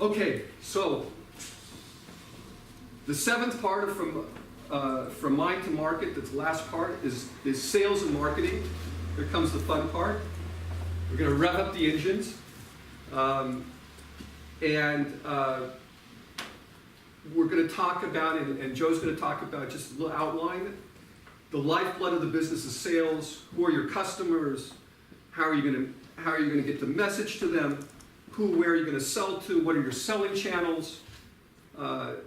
Okay, so the seventh part of from mind to market, that's the last part, is sales and marketing. Here comes the fun part. We're going to rev up the engines. We're going to talk about, and Joe's going to talk about, just a little outline. The lifeblood of the business is sales. Who are your customers? How are you going to get the message to them? Where are you going to sell to? What are your selling channels?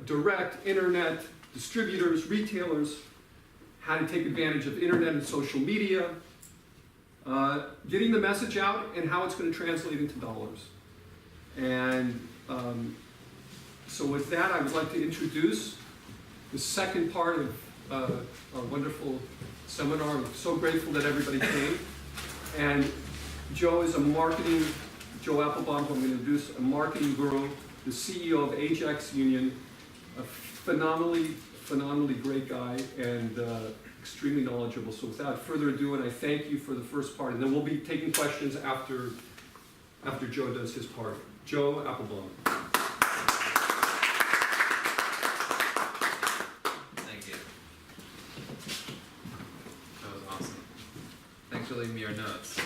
Direct, internet, distributors, retailers. How to take advantage of internet and social media. Getting the message out and how it's going to translate into dollars. And so with that, I would like to introduce the second part of our wonderful seminar. I'm so grateful that everybody came. And Joe is Joe Applebaum, who I'm going to introduce, a marketing guru, the CEO of Ajax Union, a phenomenally great guy and extremely knowledgeable. So without further ado, and I thank you for the first part, and then we'll be taking questions after Joe does his part. Joe Applebaum. Thank you. That was awesome. Thanks for leaving me your notes.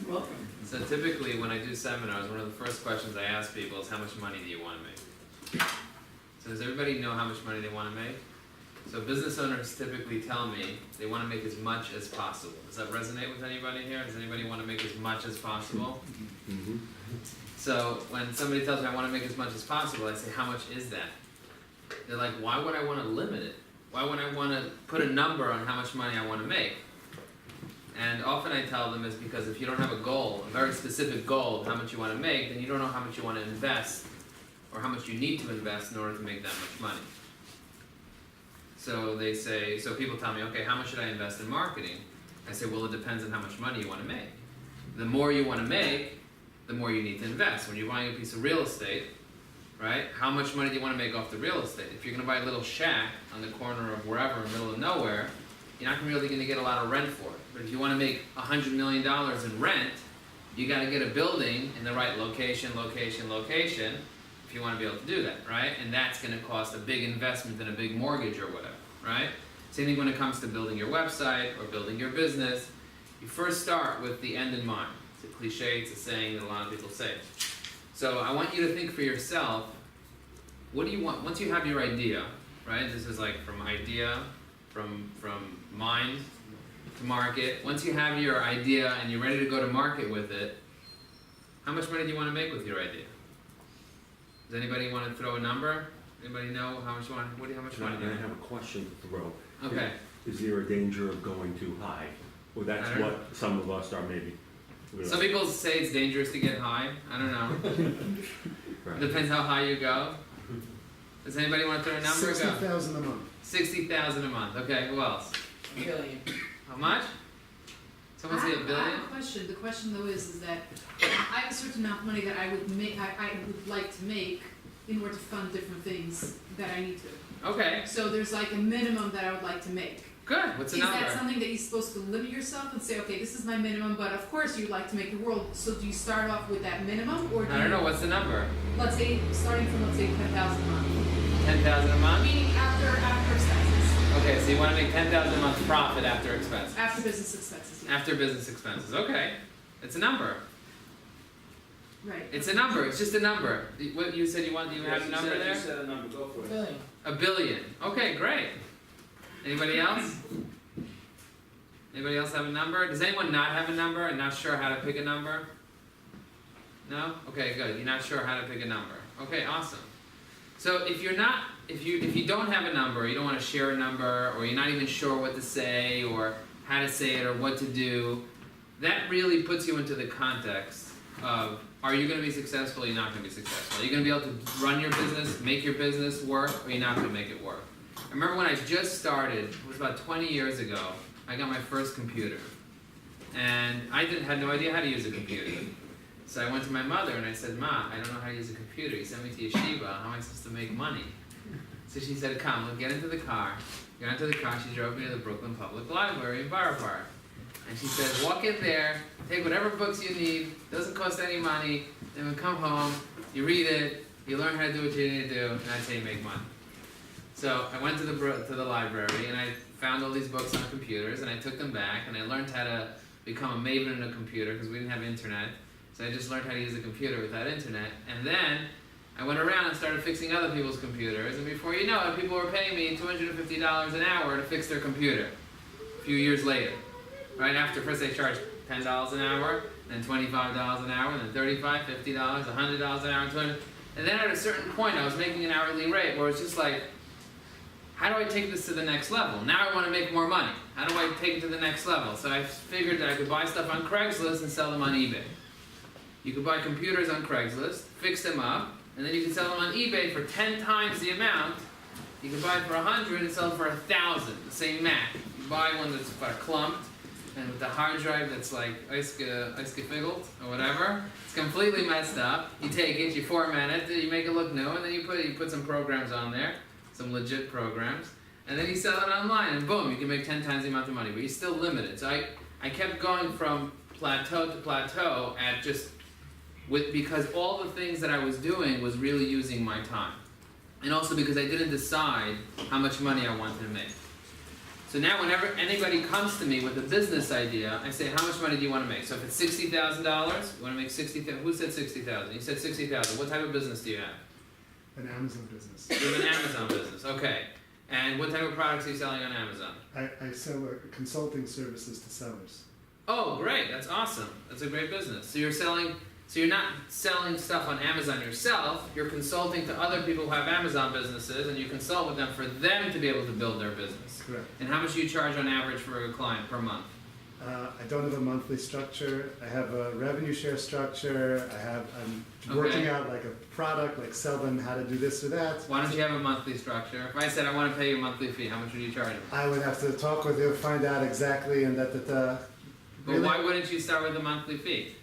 Welcome. So typically when I do seminars, one of the first questions I ask people is how much money do you want to make? So does everybody know how much money they want to make? So business owners typically tell me they want to make as much as possible. Does that resonate with anybody here? Does anybody want to make as much as possible? Mm-hmm. So when somebody tells me I want to make as much as possible, I say, how much is that? They're like, why would I want to limit it? Why would I want to put a number on how much money I want to make? And often I tell them is because if you don't have a goal, a very specific goal of how much you want to make, then you don't know how much you want to invest or how much you need to invest in order to make that much money. So they say, so people tell me, okay, how much should I invest in marketing? I say, well, it depends on how much money you want to make. The more you want to make, the more you need to invest. When you're buying a piece of real estate, right, how much money do you want to make off the real estate? If you're going to buy a little shack on the corner of wherever, in the middle of nowhere, you're not really going to get a lot of rent for it. But if you want to make $100 million in rent, you got to get a building in the right location, if you want to be able to do that, right? And that's going to cost a big investment than a big mortgage or whatever, right? Same thing when it comes to building your website or building your business. You first start with the end in mind. It's a cliche, it's a saying that a lot of people say. So I want you to think for yourself, what do you want? Once you have your idea, right? This is like from idea, from mind to market. Once you have your idea and you're ready to go to market with it, how much money do you want to make with your idea? Does anybody want to throw a number? Anybody know how much money? How much money do you I want? have a question to throw. Okay. Is there a danger of going too high? Well, that's I don't what some of us are maybe. Some people say it's dangerous to get high. I don't know. Right. Depends how high you go. Does anybody want to throw a number? Go. 60,000 a month. 60,000 a month. Okay. Who else? $1 billion. How much? Someone say $1 I billion? have a question. The question though is that I have a certain amount of money that I would make. I would like to make in order to fund different things that I need to. Okay. So there's like a minimum that I would like to make. Good. What's the Is number? that something that you're supposed to limit yourself and say, okay, this is my minimum, but of course you'd like to make the world. So do you start off with that minimum, or do I don't you, know. What's the number? let's say starting from 10,000 a month, 10,000 a month. meaning after expenses, Okay. So you want to make 10,000 a month profit after expenses. after business expenses. Yeah. After business expenses. Okay. It's a number. Right. It's a number. It's just a number. What you said you want? You have a number there? You said a number, go for it. $1 billion. $1 billion. Okay, great. Anybody else? Anybody else have a number? Does anyone not have a number and not sure how to pick a number? No? Okay, good. You're not sure how to pick a number. Okay, awesome. So if you don't have a number, you don't want to share a number, or you're not even sure what to say or how to say it or what to do, that really puts you into the context of, are you going to be successful or you're not going to be successful? Are you going to be able to run your business, make your business work, or you're not going to make it work? I remember when I just started, it was about 20 years ago, I got my first computer. And I had no idea how to use a computer. So I went to my mother and I said, Ma, I don't know how to use a computer. You sent me to yeshiva, how am I supposed to make money? So she said, come, we'll get into the car. Got into the car, she drove me to the Brooklyn Public Library in Borough Park. And she said, walk in there, take whatever books you need, doesn't cost any money, and then come home, You read it, you learn how to do what you need to do, and that's how you make money. So I went to the library and I found all these books on computers, and I took them back and I learned how to become a maven in a computer because we didn't have internet. So I just learned how to use a computer without internet, and then I went around and started fixing other people's computers, and before you know it, people were paying me $250 an hour to fix their computer. A few years later, right after, first they charged $10 an hour, then $25 an hour, then $35, $50, $100 an hour, and then at a certain point I was making an hourly rate where it's just like, how do I take this to the next level? Now I want to make more money. How do I take it to the next level? So I figured that I could buy stuff on Craigslist and sell them on eBay. You could buy computers on Craigslist, fix them up, and then you can sell them on eBay for 10 times the amount. You can buy it for 100 and sell it for 1,000, the same Mac. You buy one that's clumped, and with the hard drive that's like ausgefigelt or whatever, it's completely messed up. You take it, you format it, you make it look new, and then you put some programs on there, some legit programs, and then you sell it online, and boom, you can make 10 times the amount of money, but you're still limited. So I kept going from plateau to plateau at because all the things that I was doing was really using my time. And also because I didn't decide how much money I wanted to make. So now whenever anybody comes to me with a business idea, I say, how much money do you want to make? So if it's $60,000, you want to make $60,000. Who said 60,000? You said 60,000. What type of business do you have? An Amazon business. You have an Amazon business, okay. And what type of products are you selling on Amazon? I sell consulting services to sellers. Oh, great, that's awesome. That's a great business. So you're not selling stuff on Amazon yourself, you're consulting to other people who have Amazon businesses, and you consult with them for them to be able to build their business. Correct. And how much do you charge on average for a client per month? I don't have a monthly structure. I have a revenue share structure. I'm Okay. working out like a product, like sell them how to do this or that. Why don't you have a monthly structure? If I said I want to pay you a monthly fee, how much would you charge them? I would have to talk with you, find out exactly, and But really? why wouldn't you start with a monthly fee?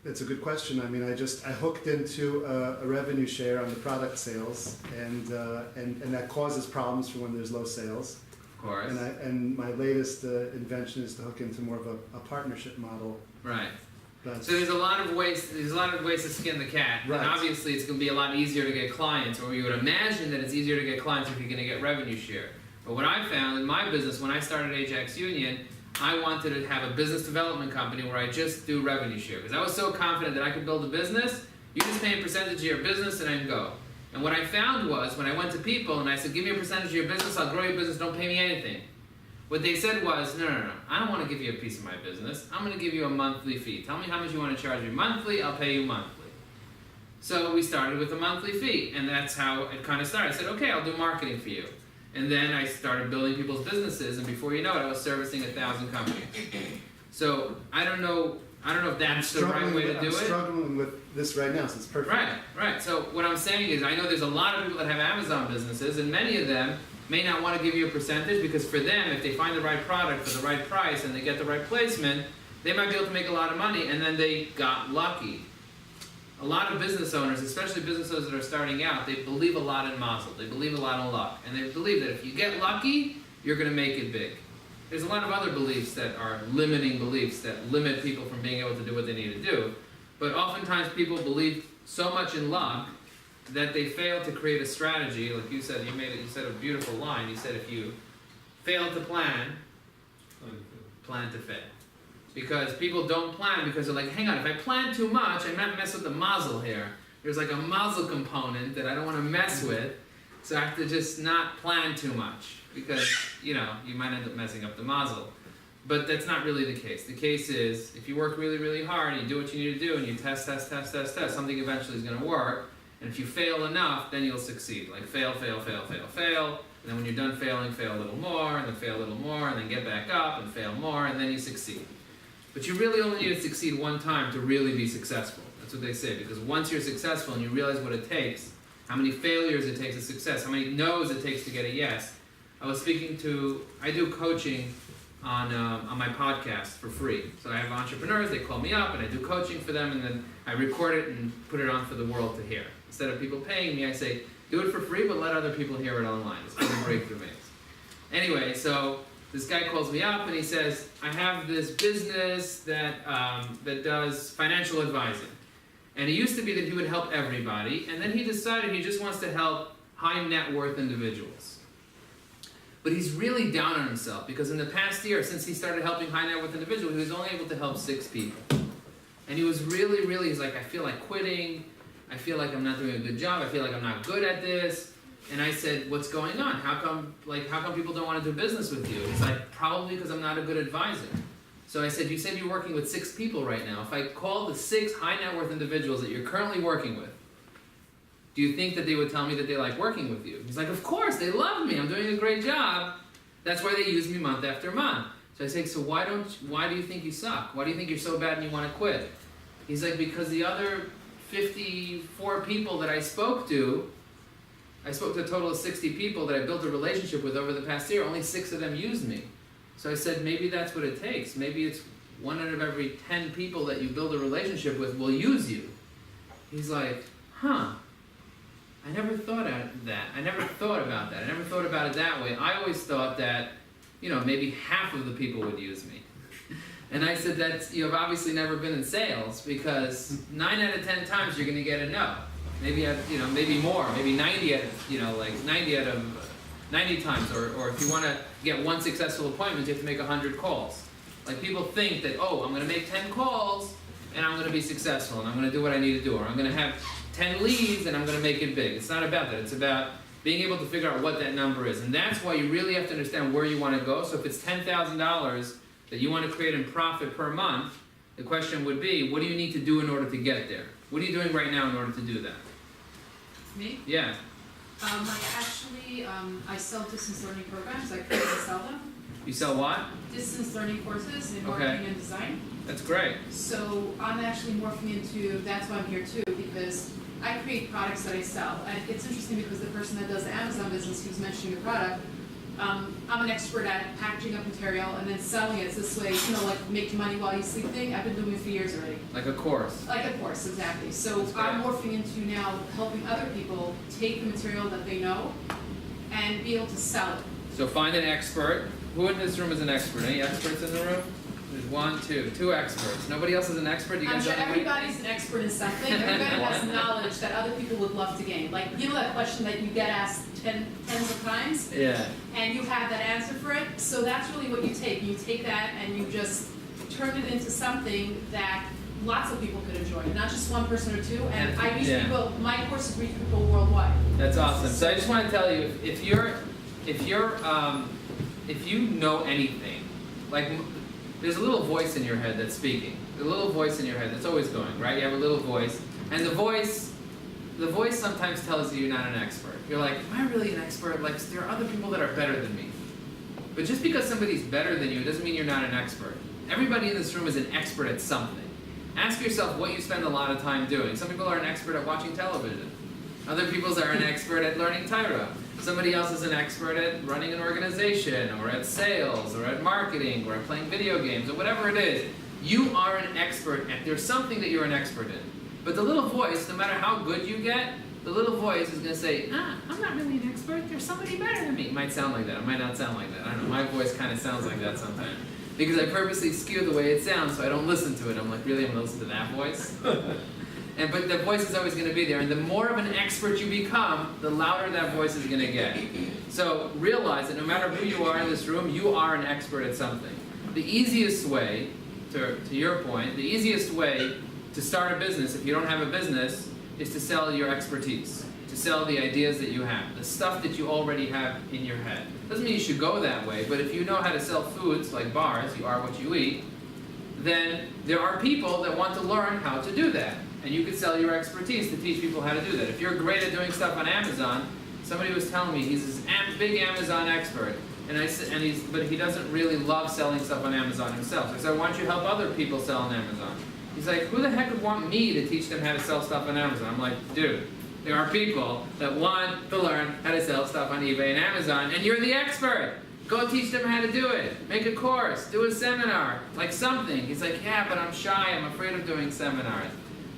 It's a good question. I mean, I hooked into a revenue share on the product sales, and that causes problems for when there's low sales. Of course. And my latest invention is to hook into more of a partnership model. Right. But So there's a lot of ways to skin the cat. Right. And obviously it's going to be a lot easier to get clients, or you would imagine that it's easier to get clients if you're going to get revenue share. But what I found in my business, when I started Ajax Union, I wanted to have a business development company where I just do revenue share. Because I was so confident that I could build a business, you just pay a percentage of your business and then go. And what I found was, when I went to people and I said, give me a percentage of your business, I'll grow your business, don't pay me anything. What they said was, no, I don't want to give you a piece of my business. I'm going to give you a monthly fee. Tell me how much you want to charge me monthly, I'll pay you monthly. So we started with a monthly fee, and that's how it kind of started. I said, okay, I'll do marketing for you. And then I started building people's businesses, and before you know it, I was servicing 1,000 companies. So I don't know if that's the right way to do I'm it. struggling with this right now, so it's perfect. Right. So what I'm saying is, I know there's a lot of people that have Amazon businesses, and many of them may not want to give you a percentage, because for them, if they find the right product for the right price and they get the right placement, they might be able to make a lot of money, and then they got lucky. A lot of business owners, especially business owners that are starting out, they believe a lot in mazel. They believe a lot in luck. And they believe that if you get lucky, you're going to make it big. There's a lot of other beliefs that are limiting beliefs that limit people from being able to do what they need to do. But oftentimes people believe so much in luck that they fail to create a strategy. Like you said, you said a beautiful line. You said if you fail to plan to fail. Because people don't plan because they're like, hang on, if I plan too much, I might mess with the mazel here. There's like a mazel component that I don't want to mess with, so I have to just not plan too much, because, you might end up messing up the mazel. But that's not really the case. The case is, if you work really, really hard, and you do what you need to do, and you test, something eventually is going to work, and if you fail enough, then you'll succeed. Like fail, and then when you're done failing, fail a little more, and then fail a little more, and then get back up, and fail more, and then you succeed. But you really only need to succeed one time to really be successful. That's what they say, because once you're successful and you realize what it takes, how many failures it takes to success, how many no's it takes to get a yes. I do coaching on my podcast for free. So I have entrepreneurs, they call me up and I do coaching for them, and then I record it and put it on for the world to hear. Instead of people paying me, I say, do it for free, but let other people hear it online. It's called Breakthrough Maze. Anyway, so this guy calls me up and he says, I have this business that does financial advising. And it used to be that he would help everybody, and then he decided he just wants to help high net worth individuals. But he's really down on himself because in the past year, since he started helping high net worth individuals, he was only able to help 6 people. And he was really, he's like, I feel like quitting. I feel like I'm not doing a good job. I feel like I'm not good at this. And I said, what's going on? How come people don't want to do business with you? He's like, probably because I'm not a good advisor. So I said, you said you're working with 6 people right now. If I call the 6 high net worth individuals that you're currently working with, do you think that they would tell me that they like working with you? He's like, of course, they love me. I'm doing a great job. That's why they use me month after month. So I say, so why do you think you suck? Why do you think you're so bad and you want to quit? He's like, because the other 54 people that I spoke to a total of 60 people that I built a relationship with over the past year, only 6 of them used me. So I said, maybe that's what it takes. Maybe it's 1 out of every 10 people that you build a relationship with will use you. He's like, huh, I never thought of that. I never thought about that. I never thought about it that way. I always thought that, maybe half of the people would use me. And I said, you've obviously never been in sales because 9 out of 10 times you're going to get a no. Maybe maybe more, maybe 90 out of, 90 out of 90 times, or if you want to get 1 successful appointment, you have to make 100 calls. Like people think that, I'm going to make 10 calls and I'm going to be successful and I'm going to do what I need to do, or I'm going to have 10 leads and I'm going to make it big. It's not about that. It's about being able to figure out what that number is. And that's why you really have to understand where you want to go. So if it's $10,000 that you want to create in profit per month, the question would be, what do you need to do in order to get there? What are you doing right now in order to do that? Me? Yeah. I sell distance learning programs. I create and sell them. You sell what? Distance learning courses in Okay. marketing and design. That's great. So I'm actually morphing into, that's why I'm here too, because I create products that I sell. And it's interesting because the person that does the Amazon business who's mentioning the product, I'm an expert at packaging up material and then selling it this way, like make money while you sleep thing. I've been doing it for years already. Like a course. Like a course, exactly. So That's great. I'm morphing into now helping other people take the material that they know and be able to sell it. So find an expert. Who in this room is an expert? Any experts in the room? There's 1, 2 experts. Nobody else is an expert? You I'm guys sure don't know everybody's an expert in something. Everybody has knowledge that other people would love to gain. Like, that question that you get asked tens of times, Yeah. and you have that answer for it. So that's really what you take. You take that and you just turn it into something that lots of people could enjoy, not just 1 person or 2. And I reach people, my courses reach people worldwide. That's awesome. So I just want to tell you, if you know anything, like there's a little voice in your head that's speaking. A little voice in your head that's always going, right? You have a little voice, and the voice sometimes tells you you're not an expert. You're like, am I really an expert? Like, there are other people that are better than me. But just because somebody's better than you doesn't mean you're not an expert. Everybody in this room is an expert at something. Ask yourself what you spend a lot of time doing. Some people are an expert at watching television. Other people are an expert at learning Tyro. Somebody else is an expert at running an organization, or at sales, or at marketing, or at playing video games, or whatever it is. You are an expert at, there's something that you're an expert in. But the little voice, no matter how good you get, the little voice is going to say, I'm not really an expert, there's somebody better than me. It might sound like that, it might not sound like that. I don't know, my voice kind of sounds like that sometimes. Because I purposely skew the way it sounds so I don't listen to it. I'm like, really, I'm going to listen to that voice? But the voice is always going to be there. And the more of an expert you become, the louder that voice is going to get. So realize that no matter who you are in this room, you are an expert at something. The easiest way, to your point, the easiest way to start a business, if you don't have a business, is to sell your expertise. To sell the ideas that you have, the stuff that you already have in your head. Doesn't mean you should go that way, but if you know how to sell foods, like bars, you are what you eat, then there are people that want to learn how to do that. And you could sell your expertise to teach people how to do that. If you're great at doing stuff on Amazon, somebody was telling me he's this big Amazon expert, but he doesn't really love selling stuff on Amazon himself. So I said, why don't you help other people sell on Amazon? He's like, who the heck would want me to teach them how to sell stuff on Amazon? I'm like, dude, there are people that want to learn how to sell stuff on eBay and Amazon, and you're the expert. Go teach them how to do it. Make a course, do a seminar, like something. He's like, yeah, but I'm shy, I'm afraid of doing seminars.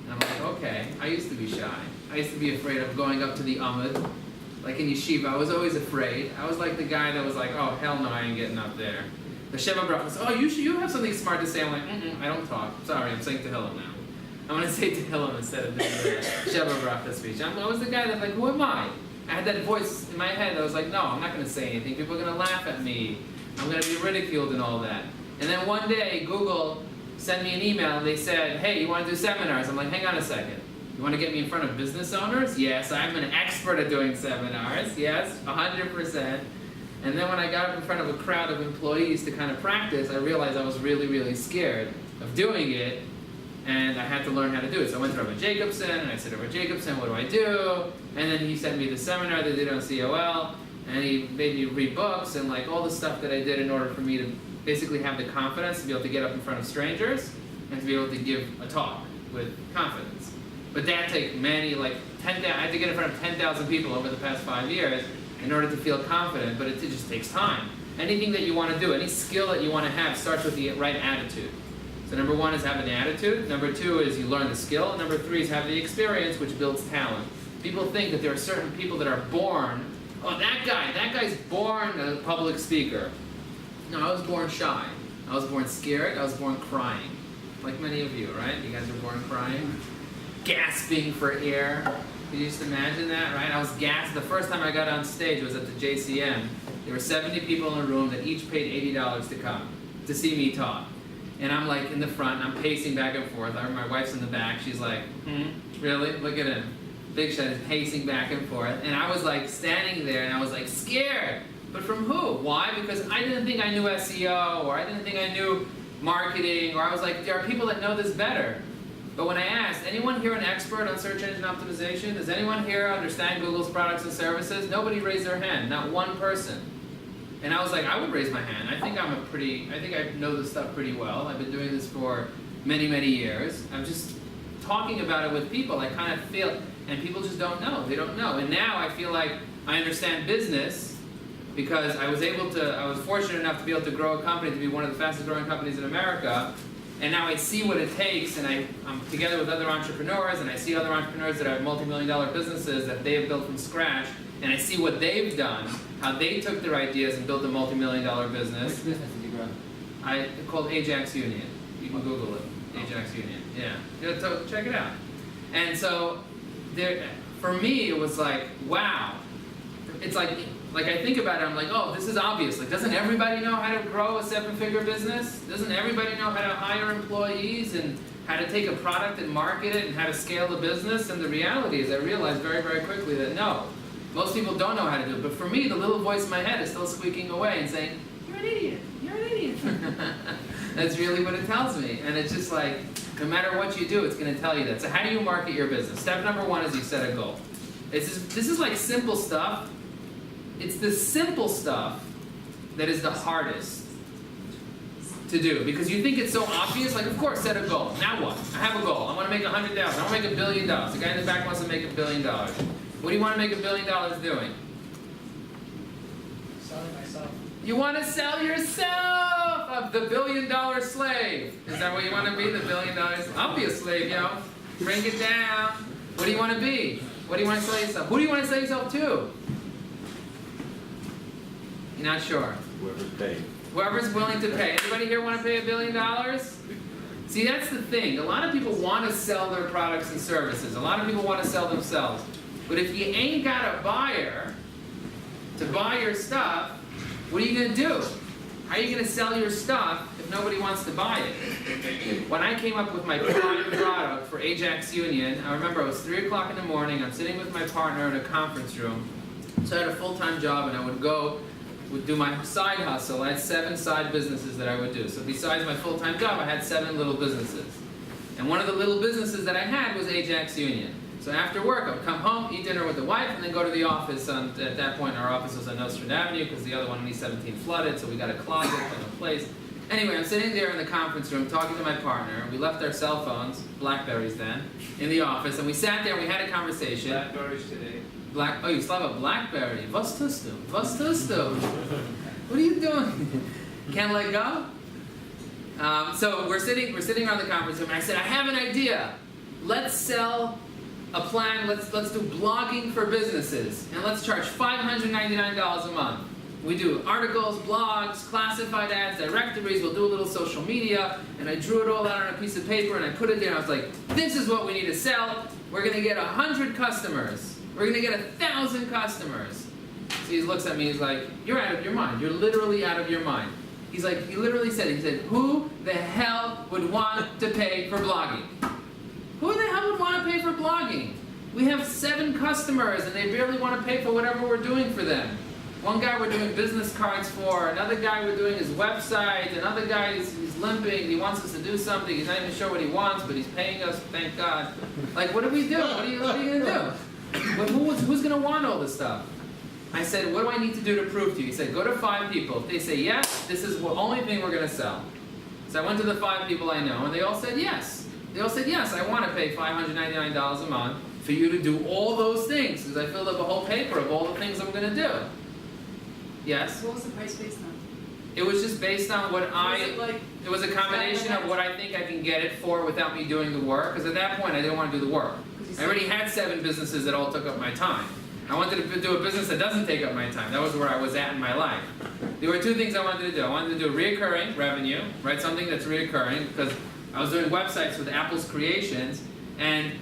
And I'm like, okay, I used to be shy. I used to be afraid of going up to the Amud. Like in yeshiva, I was always afraid. I was like the guy that was like, oh, hell no, I ain't getting up there. The Shema Brachas, oh, you have something smart to say. I'm like, I don't talk. Sorry, I'm saying Tehillim now. I'm gonna say Tehillim instead of doing the Sheva Bracha speech. I was the guy that like, who am I? I had that voice in my head that was like, no, I'm not gonna say anything. People are gonna laugh at me. I'm gonna be ridiculed and all that. And then one day, Google sent me an email and they said, hey, you wanna do seminars? I'm like, hang on a second. You wanna get me in front of business owners? Yes, I'm an expert at doing seminars. Yes, 100%. And then when I got up in front of a crowd of employees to kind of practice, I realized I was really, really scared of doing it, and I had to learn how to do it. So I went to Rabbi Jacobson, and I said, Rabbi Jacobson, what do I do? And then he sent me the seminar that they did on COL, and he made me read books and like all the stuff that I did in order for me to basically have the confidence to be able to get up in front of strangers and to be able to give a talk with confidence. But that takes many, like 10,000, I had to get in front of 10,000 people over the past 5 years in order to feel confident, but it just takes time. Anything that you want to do, any skill that you want to have starts with the right attitude. So number 1 is having the attitude, number 2 is you learn the skill, and number 3 is have the experience, which builds talent. People think that there are certain people that are born, oh that guy's born a public speaker. No, I was born shy. I was born scared, I was born crying. Like many of you, right? You guys were born crying? Gasping for air. You just imagine that, right? I was gassed. The first time I got on stage was at the JCM. There were 70 people in a room that each paid $80 to come to see me talk. And I'm like in the front, and I'm pacing back and forth. My wife's in the back. She's like, really? Look at him. Big Shot is pacing back and forth. And I was like standing there, and I was like scared. But from who? Why? Because I didn't think I knew SEO, or I didn't think I knew marketing, or I was like, there are people that know this better. But when I asked, anyone here an expert on search engine optimization? Does anyone here understand Google's products and services? Nobody raised their hand, not one person. And I was like, I would raise my hand. I think I know this stuff pretty well. I've been doing this for many, many years. I'm just talking about it with people. I kind of feel, and people just don't know. They don't know. And now I feel like I understand business because I was fortunate enough to be able to grow a company to be one of the fastest growing companies in America. And now I see what it takes, and I'm together with other entrepreneurs, and I see other entrepreneurs that have multi-million-dollar businesses that they have built from scratch, and I see what they've done, how they took their ideas and built a multi-million-dollar business. Which business did you grow? It's called Ajax Union. You can Google it. Ajax Union. Yeah. So check it out. And so, for me, it was like, wow. It's like I think about it, I'm like, oh, this is obvious. Like, doesn't everybody know how to grow a 7-figure business? Doesn't everybody know how to hire employees and how to take a product and market it and how to scale the business? And the reality is I realized very, very quickly that no, most people don't know how to do it. But for me, the little voice in my head is still squeaking away and saying, you're an idiot, you're an idiot. That's really what it tells me. And it's just like, no matter what you do, it's going to tell you that. So how do you market your business? Step number 1 is you set a goal. This is like simple stuff. It's the simple stuff that is the hardest to do because you think it's so obvious. Like, of course, set a goal. Now what? I have a goal. I want to make 100,000. I want to make $1 billion. The guy in the back wants to make $1 billion. What do you want to make $1 billion doing? Selling myself. You want to sell yourself of the $1 billion slave. Is that what you want to be? The $1 billion? I'll be a slave, yo. Bring it down. What do you want to be? What do you want to sell yourself? Who do you want to sell yourself to? You're not sure. Whoever's paid. Whoever's willing to pay. Anybody here want to pay $1 billion? See, that's the thing. A lot of people want to sell their products and services. A lot of people want to sell themselves. But if you ain't got a buyer to buy your stuff, what are you going to do? How are you going to sell your stuff if nobody wants to buy it? When I came up with my prime product for Ajax Union, I remember it was 3 o'clock in the morning. I'm sitting with my partner in a conference room. So I had a full-time job, and I would do my side hustle. I had 7 side businesses that I would do. So besides my full-time job, I had 7 little businesses. And one of the little businesses that I had was Ajax Union. So after work, I would come home, eat dinner with the wife, and then go to the office. At that point, our office was on Nostrand Avenue because the other one on East 17 flooded, so we got a closet and a place. Anyway, I'm sitting there in the conference room talking to my partner. We left our cell phones, Blackberries then, in the office, and we sat there and we had a conversation. Blackberries today. Oh, you still have a BlackBerry. Was tust du? Was tust du? What are you doing? Can't let go? So we're sitting around the conference room, and I said, I have an idea. Let's sell a plan. Let's do blogging for businesses, and let's charge $599 a month. we do articles, blogs, classified ads, directories, we'll do a little social media, and I drew it all out on a piece of paper and I put it there and I was like, this is what we need to sell. We're gonna get 100 customers. We're gonna get 1,000 customers. So he looks at me, he's like, you're out of your mind. You're literally out of your mind. He's like, he literally said, who the hell would want to pay for blogging? Who the hell would want to pay for blogging? We have 7 customers and they barely want to pay for whatever we're doing for them. One guy we're doing business cards for, another guy we're doing his website, another guy he's limping, he wants us to do something, he's not even sure what he wants, but he's paying us, thank God. Like, what do we do? What are you going to do? Who's going to want all this stuff? I said, what do I need to do to prove to you? He said, go to 5 people. If they say yes, this is the only thing we're going to sell. So I went to the 5 people I know, and they all said yes. They all said, yes, I want to pay $599 a month for you to do all those things, because I filled up a whole paper of all the things I'm going to do. Yes? What was the price based on? It was just based on what Was it like, it was a combination of what I think I can get it for without me doing the work, because at that point I didn't want to do the work. I already had 7 businesses that all took up my time. I wanted to do a business that doesn't take up my time. That was where I was at in my life. There were 2 things I wanted to do. I wanted to do reoccurring revenue, right? Something that's reoccurring, because I was doing websites with Apple's Creations, and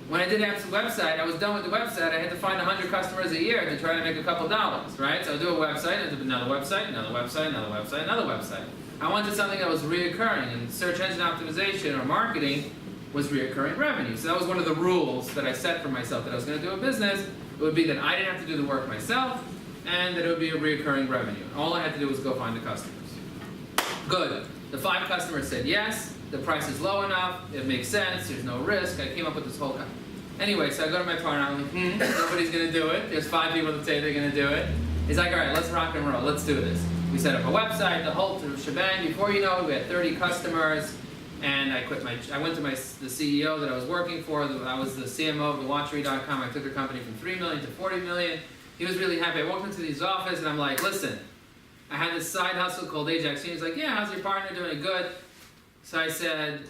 when I did Apple's website, I was done with the website, I had to find 100 customers a year to try to make a couple dollars, right? So I'd do a website, and another website, another website, another website, another website. I wanted something that was reoccurring, and search engine optimization or marketing was reoccurring revenue. So that was one of the rules that I set for myself, that I was going to do a business. It would be that I didn't have to do the work myself, and that it would be a reoccurring revenue. All I had to do was go find the customers. Good. The 5 customers said yes, the price is low enough, it makes sense, there's no risk. I came up with this whole... Anyway, so I go to my partner, I'm like, nobody's going to do it. There's 5 people that say they're going to do it. He's like, all right, let's rock and roll, let's do this. We set up a website, the whole shebang. Before you know it, we had 30 customers. And I quit I went to the CEO that I was working for. I was the CMO of thewatchery.com. I took the company from 3 million to 40 million. He was really happy. I walked into his office and I'm like, listen, I had this side hustle called Ajax. He was like, yeah, how's your partner doing? Good. So I said,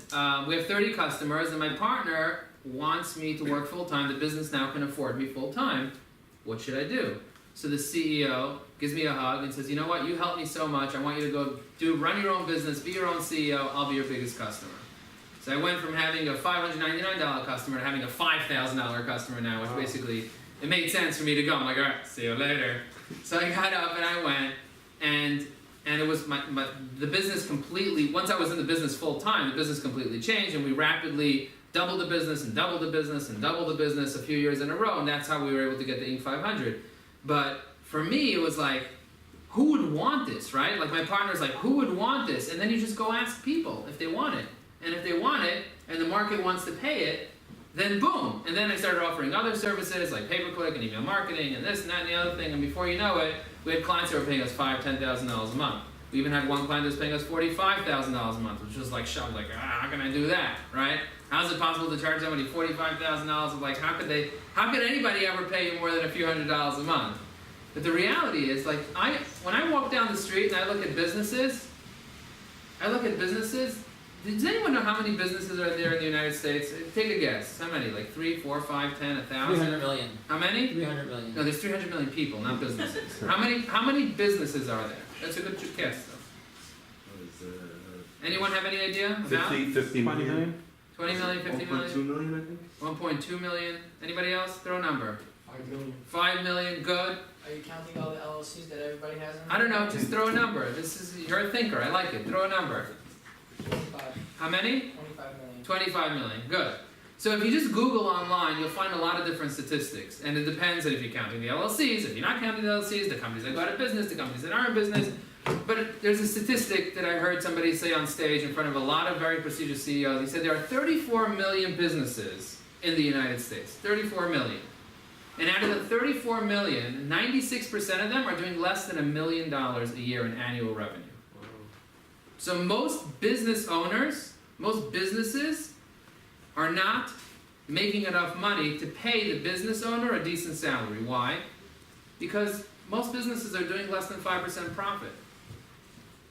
we have 30 customers and my partner wants me to work full time. The business now can afford me full time. What should I do? So the CEO gives me a hug and says, you know what, you helped me so much, I want you to go run your own business, be your own CEO, I'll be your biggest customer. So I went from having a $599 customer to having a $5,000 customer now, which basically, it made sense for me to go. I'm like, all right, see you later. So I got up and I went, and it was the business completely, once I was in the business full time, the business completely changed, and we rapidly doubled the business and doubled the business and doubled the business a few years in a row, and that's how we were able to get the Inc. 500. But for me, it was like, who would want this, right? Like my partner's like, who would want this? And then you just go ask people if they want it. And if they want it, and the market wants to pay it, then boom. And then I started offering other services like pay-per-click and email marketing and this and that and the other thing. And before you know it, we had clients that were paying us $5,000, $10,000 a month. We even had one client that was paying us $45,000 a month, which was like, like, how can I do that, right? How's it possible to charge somebody $45,000? Like, how could anybody ever pay you more than a few $100s a month? But the reality is, like, when I walk down the street and I look at businesses, does anyone know how many businesses are there in the United States? Take a guess. How many? Like 3, 4, 5, 10, 1,000? 300 million. How many? 300 million. No, there's 300 million people, not businesses. How many businesses are there? That's a good guess, though. Anyone have any idea? About? 50 million? 20 million, 50 million? 1.2 million, I think. 1.2 million. Anybody else? Throw a number. 5 million. 5 million, good. Are you counting all the LLCs that everybody has in I don't know, just throw a number. You're a thinker, I like it. Throw a number. 25. How many? 25 million. 25 million, good. So if you just Google online, you'll find a lot of different statistics. And it depends on if you're counting the LLCs, if you're not counting the LLCs, the companies that go out of business, the companies that are in business. But there's a statistic that I heard somebody say on stage in front of a lot of very prestigious CEOs. He said there are 34 million businesses in the United States. 34 million. And out of the 34 million, 96% of them are doing less than $1 million a year in annual revenue. So most business owners, most businesses are not making enough money to pay the business owner a decent salary. Why? Because most businesses are doing less than 5% profit.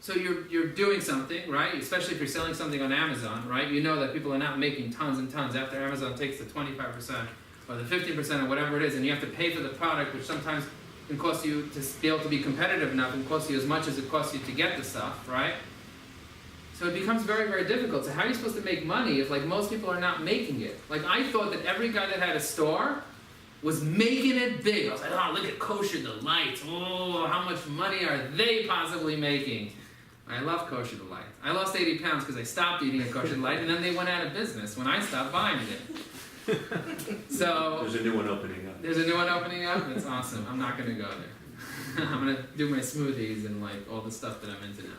So you're doing something, right? Especially if you're selling something on Amazon, right? You know that people are not making tons and tons after Amazon takes the 25% or the 50% or whatever it is, and you have to pay for the product, which sometimes It can cost you to be able to be competitive enough, and cost you as much as it costs you to get the stuff, right? So it becomes very, very difficult. So how are you supposed to make money if like most people are not making it? Like I thought that every guy that had a store was making it big. I was like, oh, look at Kosher Delight. Oh, how much money are they possibly making? I love Kosher Delight. I lost 80 pounds because I stopped eating at Kosher Delight, and then they went out of business when I stopped buying it. So There's a new one opening up. there's a new one opening up. It's awesome. I'm not gonna go there. I'm gonna do my smoothies and like all the stuff that I'm into now.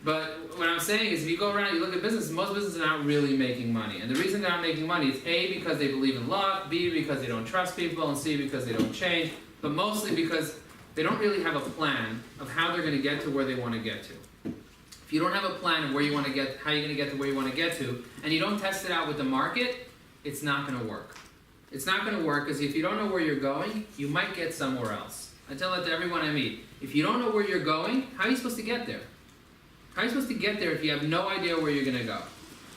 But what I'm saying is, if you go around, you look at businesses, most businesses are not really making money. And the reason they're not making money is A, because they believe in luck, B, because they don't trust people, and C, because they don't change, but mostly because they don't really have a plan of how they're going to get to where they want to get to. If you don't have a plan of where you want to get, how you're going to get to where you want to get to, and you don't test it out with the market, it's not going to work. It's not going to work because if you don't know where you're going, you might get somewhere else. I tell that to everyone I meet. If you don't know where you're going, how are you supposed to get there? How are you supposed to get there if you have no idea where you're going to go?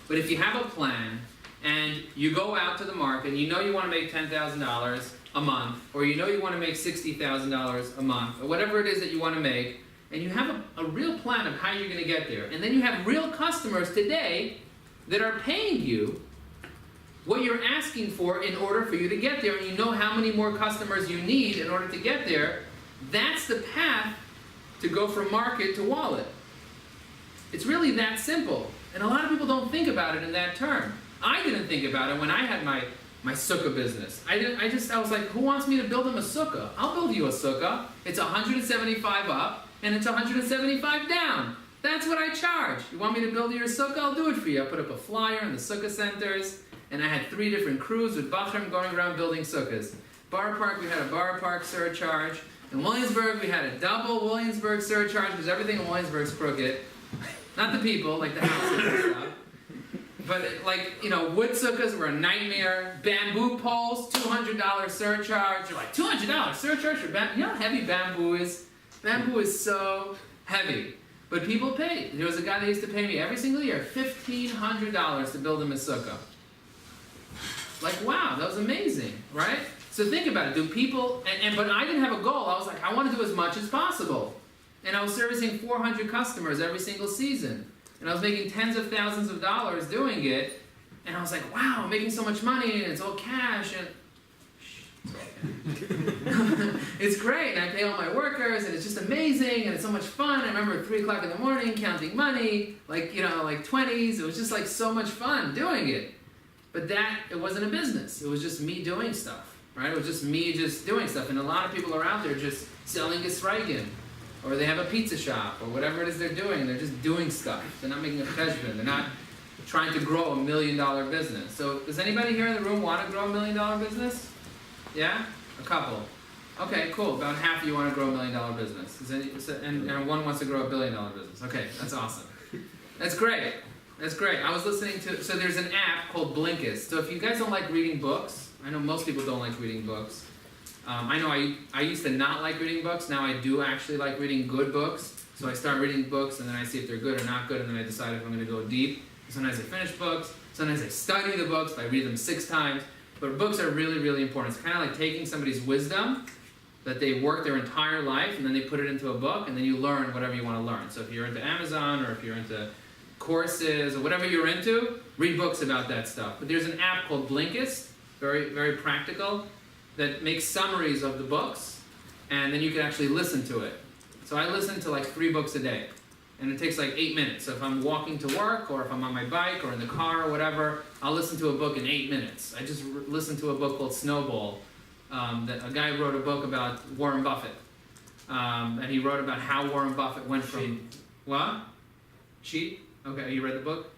But if you have a plan and you go out to the market and you know you want to make $10,000 a month, or you know you want to make $60,000 a month, or whatever it is that you want to make, and you have a real plan of how you're going to get there, and then you have real customers today that are paying you what you're asking for in order for you to get there, and you know how many more customers you need in order to get there, that's the path to go from market to wallet. It's really that simple. And a lot of people don't think about it in that term. I didn't think about it when I had my sukkah business. I was like, who wants me to build them a sukkah? I'll build you a sukkah. It's 175 up and it's 175 down. That's what I charge. You want me to build you a sukkah? I'll do it for you. I put up a flyer in the sukkah centers, and I had 3 different crews with Bachram going around building sukkahs. Borough Park, we had a Borough Park surcharge. In Williamsburg, we had a double Williamsburg surcharge because everything in Williamsburg's crooked. Not the people, like the houses and stuff. But like, you know, wood sukkahs were a nightmare. Bamboo poles, $200 surcharge. You're like, $200 surcharge for bamboo? You know how heavy bamboo is? Bamboo is so heavy. But people paid. There was a guy that used to pay me every single year $1,500 to build him a sukkah. Like, wow, that was amazing, right? So think about it. Do people, but I didn't have a goal. I was like, I want to do as much as possible. And I was servicing 400 customers every single season. And I was making tens of thousands of dollars doing it. And I was like, wow, I'm making so much money, and it's all cash, and it's great. And I pay all my workers, and it's just amazing, and it's so much fun. I remember at 3 o'clock in the morning counting money, like 20s. It was just like so much fun doing it. But it wasn't a business. It was just me doing stuff, right? It was just me just doing stuff. And a lot of people are out there just selling Gisreigin. Or they have a pizza shop, or whatever it is they're doing. They're just doing stuff. They're not making a cheshbon. They're not trying to grow $1 million business. So does anybody here in the room want to grow $1 million business? Yeah? A couple. Okay, cool. About half of you want to grow $1 million business. And one wants to grow $1 billion business. Okay, that's awesome. That's great. That's great. I was listening to, so there's an app called Blinkist. So if you guys don't like reading books, I know most people don't like reading books. I know I used to not like reading books. Now I do actually like reading good books. So I start reading books, and then I see if they're good or not good, and then I decide if I'm going to go deep. Sometimes I finish books. Sometimes I study the books. I read them 6 times. But books are really, really important. It's kind of like taking somebody's wisdom that they worked their entire life, and then they put it into a book, and then you learn whatever you want to learn. So if you're into Amazon, or if you're into courses, or whatever you're into, read books about that stuff. But there's an app called Blinkist, very, very practical, that makes summaries of the books, and then you can actually listen to it. So I listen to like 3 books a day, and it takes like 8 minutes. So if I'm walking to work, or if I'm on my bike, or in the car, or whatever, I'll listen to a book in 8 minutes. I just listened to a book called Snowball. That a guy wrote a book about Warren Buffett, and he wrote about how Warren Buffett went from what? She? Okay, you read the book?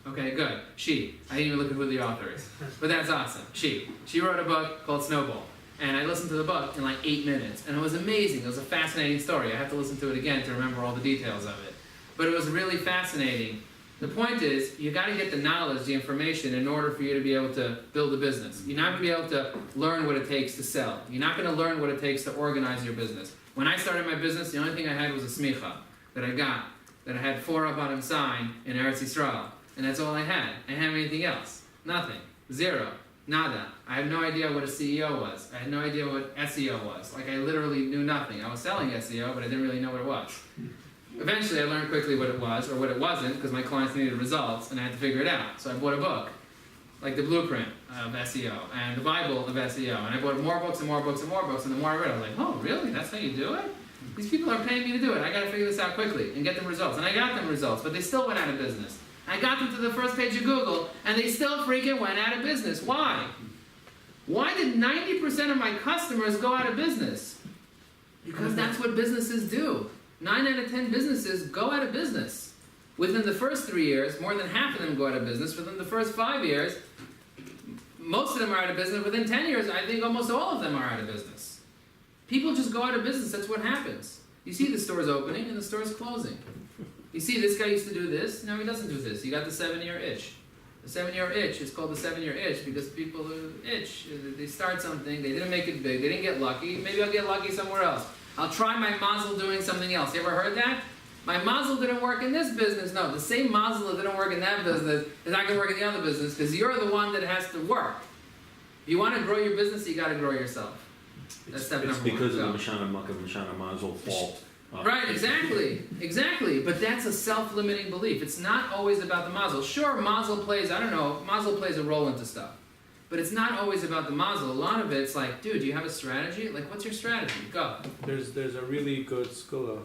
Okay, good. She. I didn't even look at who the author is. But that's awesome. She wrote a book called Snowball. And I listened to the book in like 8 minutes. And it was amazing. It was a fascinating story. I have to listen to it again to remember all the details of it. But it was really fascinating. The point is, you got to get the knowledge, the information, in order for you to be able to build a business. You're not going to be able to learn what it takes to sell. You're not going to learn what it takes to organize your business. When I started my business, the only thing I had was a smicha that I got, that I had 4 up on him sign in Eretz Yisrael. And that's all I had. I didn't have anything else. Nothing. 0. Nada. I have no idea what a CEO was. I had no idea what SEO was. Like I literally knew nothing. I was selling SEO, but I didn't really know what it was. Eventually, I learned quickly what it was or what it wasn't because my clients needed results and I had to figure it out. So I bought a book, like the Blueprint of SEO and the Bible of SEO, and I bought more books and more books and more books. And the more I read, I was like, oh, really? That's how you do it? These people are paying me to do it. I got to figure this out quickly and get them results. And I got them results, but they still went out of business. I got them to the first page of Google, and they still freaking went out of business. Why? Why did 90% of my customers go out of business? Because that's what businesses do. 9 out of 10 businesses go out of business. Within the first 3 years, more than half of them go out of business. Within the first 5 years, most of them are out of business. Within 10 years, I think almost all of them are out of business. People just go out of business. That's what happens. You see the stores opening and the stores closing. You see this guy used to do this. No, he doesn't do this. You got the 7-year itch. The 7-year itch is called the 7-year itch because people itch. They start something. They didn't make it big. They didn't get lucky. Maybe I'll get lucky somewhere else. I'll try my mazel doing something else. You ever heard that? My mazel didn't work in this business. No, the same mazel that didn't work in that business is not going to work in the other business because you're the one that has to work. If you want to grow your business, you got to grow yourself. That's step number one. It's because Go. of the Mashana Muck of Mashana Mazel fault. Right, exactly. But that's a self-limiting belief. It's not always about the mazel. Sure, mazel plays, mazel plays a role into stuff. But it's not always about the mazel. A lot of it's like, dude, do you have a strategy? Like, what's your strategy? Go. There's a really good school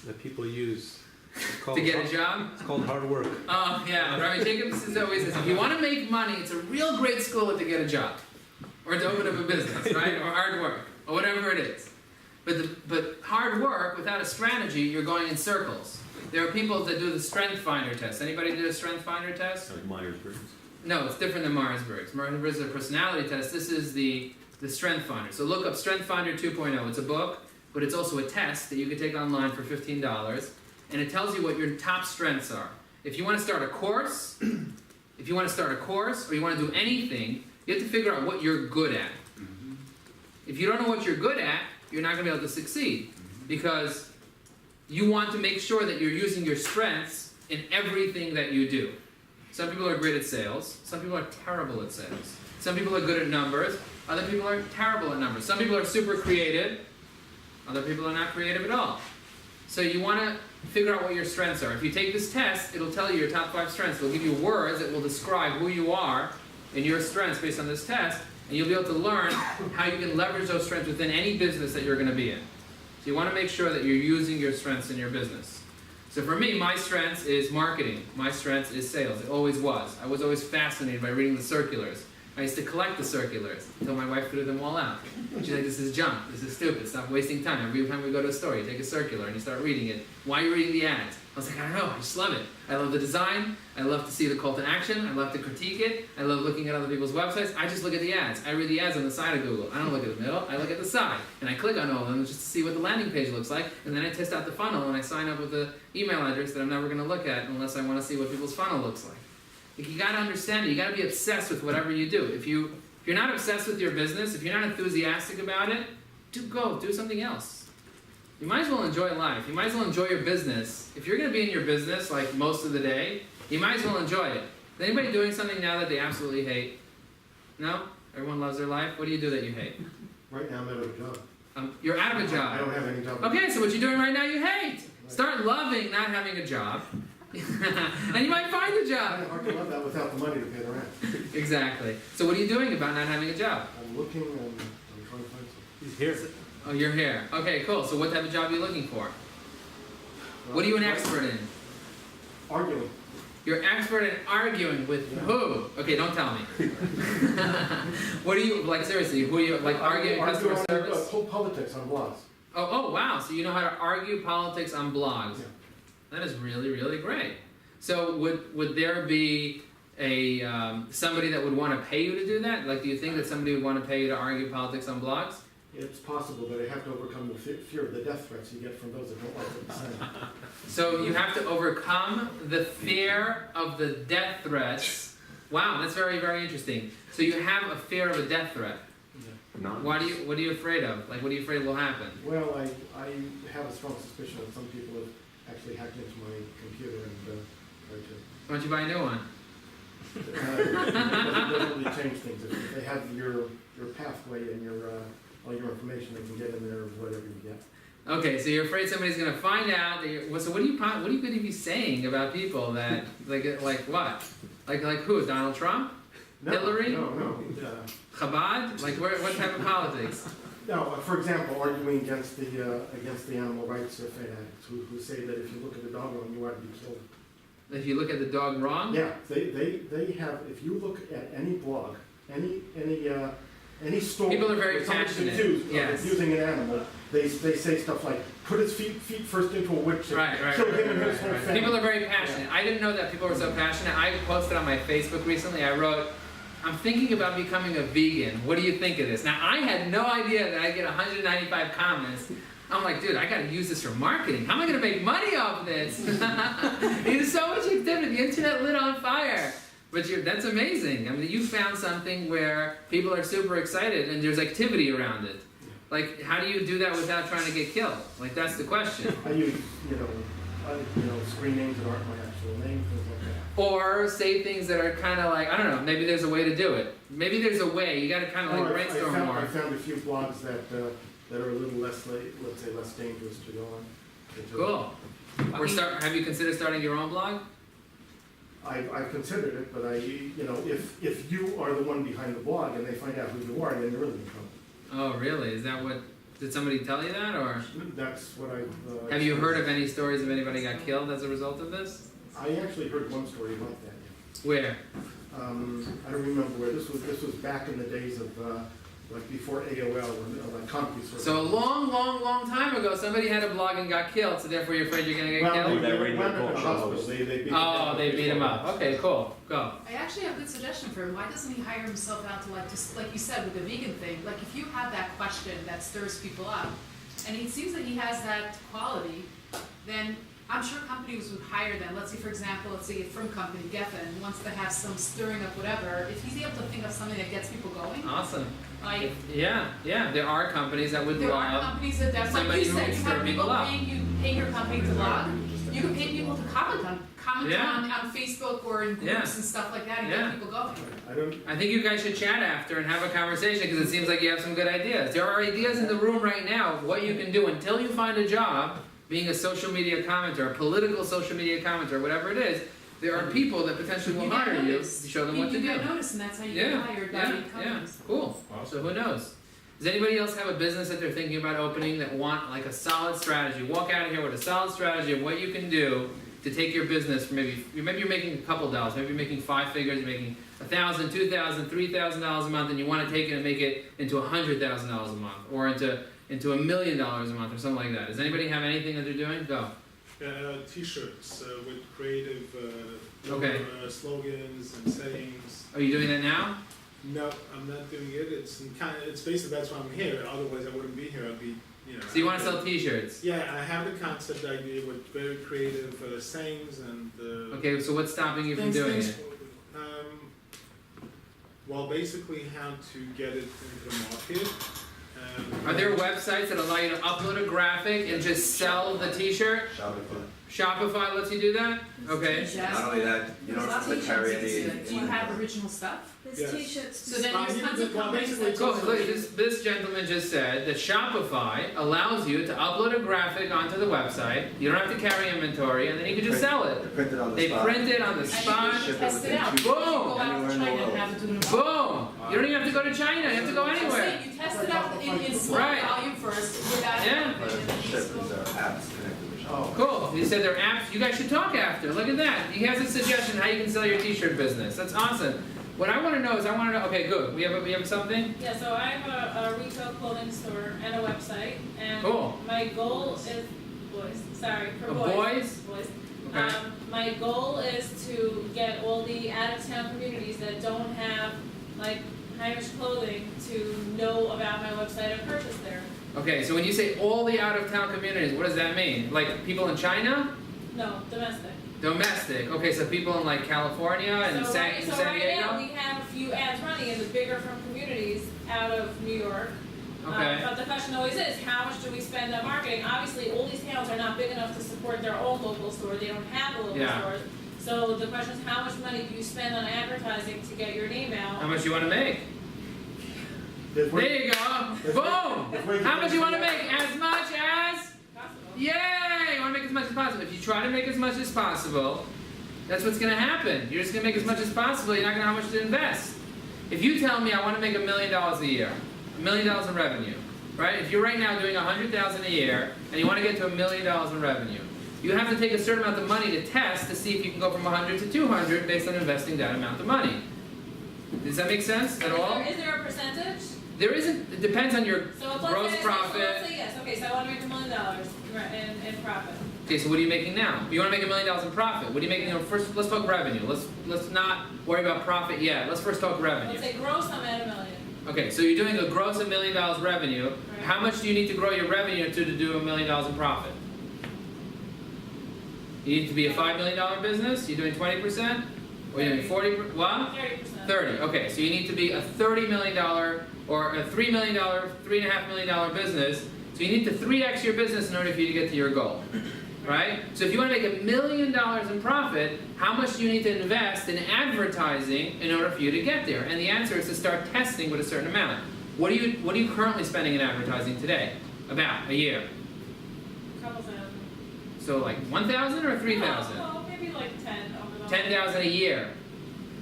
that people use. It's called To get a job? It's called hard work. Oh, yeah. Rabbi Jacobs always says, if you want to make money, it's a real great school to get a job. Or to open up a business, right? Or hard work. Or whatever it is. But hard work, without a strategy, you're going in circles. There are people that do the Strength Finder test. Anybody do a Strength Finder test? Like Myers-Briggs. No, it's different than Myers-Briggs. Myers-Briggs is a personality test. This is the Strength Finder. So look up Strength Finder 2.0. It's a book, but it's also a test that you can take online for $15. And it tells you what your top strengths are. If you want to start a course, or you want to do anything, you have to figure out what you're good at. If you don't know what you're good at, you're not going to be able to succeed. Because you want to make sure that you're using your strengths in everything that you do. Some people are great at sales. Some people are terrible at sales. Some people are good at numbers. Other people are terrible at numbers. Some people are super creative. Other people are not creative at all. So you want to figure out what your strengths are. If you take this test, it'll tell you your top 5 strengths. It'll give you words that will describe who you are and your strengths based on this test. And you'll be able to learn how you can leverage those strengths within any business that you're going to be in. So you want to make sure that you're using your strengths in your business. So for me, my strengths is marketing. My strengths is sales. It always was. I was always fascinated by reading the circulars. I used to collect the circulars until my wife threw them all out. She's like, this is junk. This is stupid. Stop wasting time. Every time we go to a store, you take a circular and you start reading it. Why are you reading the ads? I was like, I don't know. I just love it. I love the design. I love to see the call to action. I love to critique it. I love looking at other people's websites. I just look at the ads. I read the ads on the side of Google. I don't look at the middle. I look at the side. And I click on all of them just to see what the landing page looks like. And then I test out the funnel and I sign up with the email address that I'm never going to look at unless I want to see what people's funnel looks like. Like, you got to understand it. You got to be obsessed with whatever you do. If you're not obsessed with your business, if you're not enthusiastic about it, do something else. You might as well enjoy life. You might as well enjoy your business. If you're going to be in your business like most of the day, you might as well enjoy it. Is anybody doing something now that they absolutely hate? No? Everyone loves their life? What do you do that you hate? Right now I'm out of a job. You're out of a I job. don't have any job. Okay, so what you're doing right now you hate. Start loving not having a job. And you might find a I job. hard to love that without the money to pay the rent. Exactly. So what are you doing about not having a job? I'm looking and I'm trying to find something. He's here. Oh, you're here. Okay, cool. So what type of job are you looking for? What are you an expert in? Arguing. You're expert in arguing with who? Okay, don't tell me. What do you, like, seriously, who are you, like, arguing customer on, service? politics on blogs. Oh, wow. So you know how to argue politics on blogs. Yeah. That is really, really great. So would there be a somebody that would want to pay you to do that? Like, do you think that somebody would want to pay you to argue politics on blogs? It's possible, but I have to overcome the fear of the death threats you get from those that don't like what you say. So you have to overcome the fear of the death threats. Wow, that's very, very interesting. So you have a fear of a death threat. Not What are you afraid of? Like, what are you afraid will happen? Well, I have a strong suspicion that some people have actually hacked into my computer and tried to. Why don't you buy a new one? doesn't really change things. If they have your pathway and your, all your information, they can get in there whatever you get. Okay, so you're afraid somebody's gonna find out that you're, well, so what are you gonna be saying about people that, like what? Like who, Donald Trump? No, Hillary? No. Chabad? Like what type of politics? No, for example, arguing against the animal rights fanatics who say that if you look at the dog wrong, you ought to be killed. If you look at the dog wrong? Yeah, they have, if you look at any blog, any story. People are very where someone's passionate, accused of yes. abusing an animal, they say stuff like, put his feet first into a wood chip, Right. kill him and his whole family. People are very passionate. I didn't know that people were so passionate. I posted on my Facebook recently, I wrote, I'm thinking about becoming a vegan. What do you think of this? Now, I had no idea that I'd get 195 comments. I'm like, dude, I gotta use this for marketing. How am I gonna make money off this? There's so much activity. The internet lit on fire. But that's amazing. I mean, you found something where people are super excited and there's activity around it. Like, how do you do that without trying to get killed? Like, that's the question. I use, screen names that aren't my actual name, things like that. Or say things that are kind of like, I don't know, maybe there's a way to do it. Maybe there's a way. You gotta kind of like brainstorm I more. found a few blogs that are a little less, let's say, less dangerous to go on. Cool. Have you considered starting your own blog? I've considered it, but if you are the one behind the blog and they find out who you are, then you're really in trouble. Oh, really? Is that what? Did somebody tell you that, or That's what I've. have you heard of any stories of anybody got killed as a result of this? I actually heard one story like that. Where? I don't remember where. This was back in the days of like before AOL, when like CompuServe. So a long time ago, somebody had a blog and got killed. So therefore, you're afraid you're gonna get Well, killed. That they radio went to talk the show hospital. host. They beat Oh, they beat him up. Okay, cool. Go. I actually have a good suggestion for him. Why doesn't he hire himself out to just like you said with the vegan thing? Like if you have that question that stirs people up, and it seems that he has that quality, then I'm sure companies would hire them. Let's say, for example, a film company, Geffen, wants to have some stirring up whatever. If he's able to think of something that gets people going, Awesome. like Yeah. There are companies that would there are love. companies that like somebody you who said, would you stir have people people up. pay your company to blog. You can pay people to comment Yeah. on Facebook or in groups Yeah. and stuff like that and Yeah. get people going. I don't. I think you guys should chat after and have a conversation because it seems like you have some good ideas. There are ideas in the room right now of what you can do until you find a job being a social media commenter, a political social media commenter, whatever it is. There are people that potentially will You get hire you noticed. to show them what to You do. get noticed, and that's how you get hired by big companies. Cool. So who knows? Does anybody else have a business that they're thinking about opening that want like a solid strategy? Walk out of here with a solid strategy of what you can do to take your business from maybe you're making a couple dollars, maybe you're making 5 figures, you're making $1,000, $2,000, $3,000 a month, and you want to take it and make it into $100,000 a month, or into $1 million a month, or something like that. Does anybody have anything that they're doing? Go. T-shirts with creative Okay. slogans and sayings. Are you doing that now? No, I'm not doing it. It's basically that's why I'm here. Otherwise, I wouldn't be here. I'd be, So you want to sell T-shirts? Yeah, I have the concept idea with very creative sayings and. Okay, so what's stopping you from doing it? Well, basically, how to get it into the market. Are there websites that allow you to upload a graphic and just sell the T-shirt? Shopify lets you do that? Okay. Not only that, you don't have to carry any. Do you have original stuff? Yes. T-shirts. So then there's tons of companies that Cool. do So look, this gentleman just said that Shopify allows you to upload a graphic onto the website. You don't have to carry inventory, and then you can just sell it. Print it on the They spot. print it on the And spot. you can test it out. Boom! You can go out Anywhere to in the China and world. have it do it. Boom! You don't even have to go to China. You have to go I'm anywhere. saying you test it out in small Right. volume first without. Yeah. But ship is our apps connected to shop. Cool. He said they're apps. You guys should talk after. Look at that. He has a suggestion how you can sell your T-shirt business. That's awesome. What I want to know is okay, good. We have something. Yeah, so I have a retail clothing store and a website, and Cool. my goal is A boys? Okay. My goal is to get all the out-of-town communities that don't have like Irish clothing to know about my website and purchase there. Okay. So when you say all the out-of-town communities, what does that mean? Like people in China? No, domestic. Domestic. Okay, so people in like California and So San right Diego. now we have a few ads running in the bigger from communities out of New York. Okay. But the question always is, how much do we spend on marketing? Obviously, all these towns are not big enough to support their own local store. They don't have a local Yeah. store. So the question is, how much money do you spend on advertising to get your name How out? much you wanna make? If we're- There you go. Boom! How much you wanna make? As much as? Possible. Yay! You wanna make as much as possible. If you try to make as much as possible, that's what's gonna happen. You're just gonna make as much as possible, you're not gonna know how much to invest. If you tell me I wanna make $1 million a year, $1 million in revenue, right? If you're right now doing $100,000 a year, and you wanna get to $1 million in revenue, you have to take a certain amount of money to test to see if you can go from 100 to 200 based on investing that amount of money. Does that make sense at all? Is there a percentage? There isn't, it depends on your So if gross let's say, profit. let's say yes, okay, so I wanna make $1 million in profit. Okay, so what are you making now? You want to make $1 million in profit. What are you making? First, let's talk revenue. Let's not worry about profit yet. Let's first talk revenue. Let's say gross, I'm at $1 million. Okay, so you're doing a gross $1 million revenue. Right. How much do you need to grow your revenue to do $1 million in profit? You need to be a $5 million business. You're doing 20%, or you're doing 40. What? 30%. 30. Okay, so you need to be a $30 million or a $3 million, $3.5 million business. So you need to 3x your business in order for you to get to your goal. Right? So if you want to make $1 million in profit, how much do you need to invest in advertising in order for you to get there? And the answer is to start testing with a certain amount. What are you currently spending in advertising today? About a year. Couple thousand. So like 1,000 or 3,000? Well, maybe like 10 over the 10,000 a year.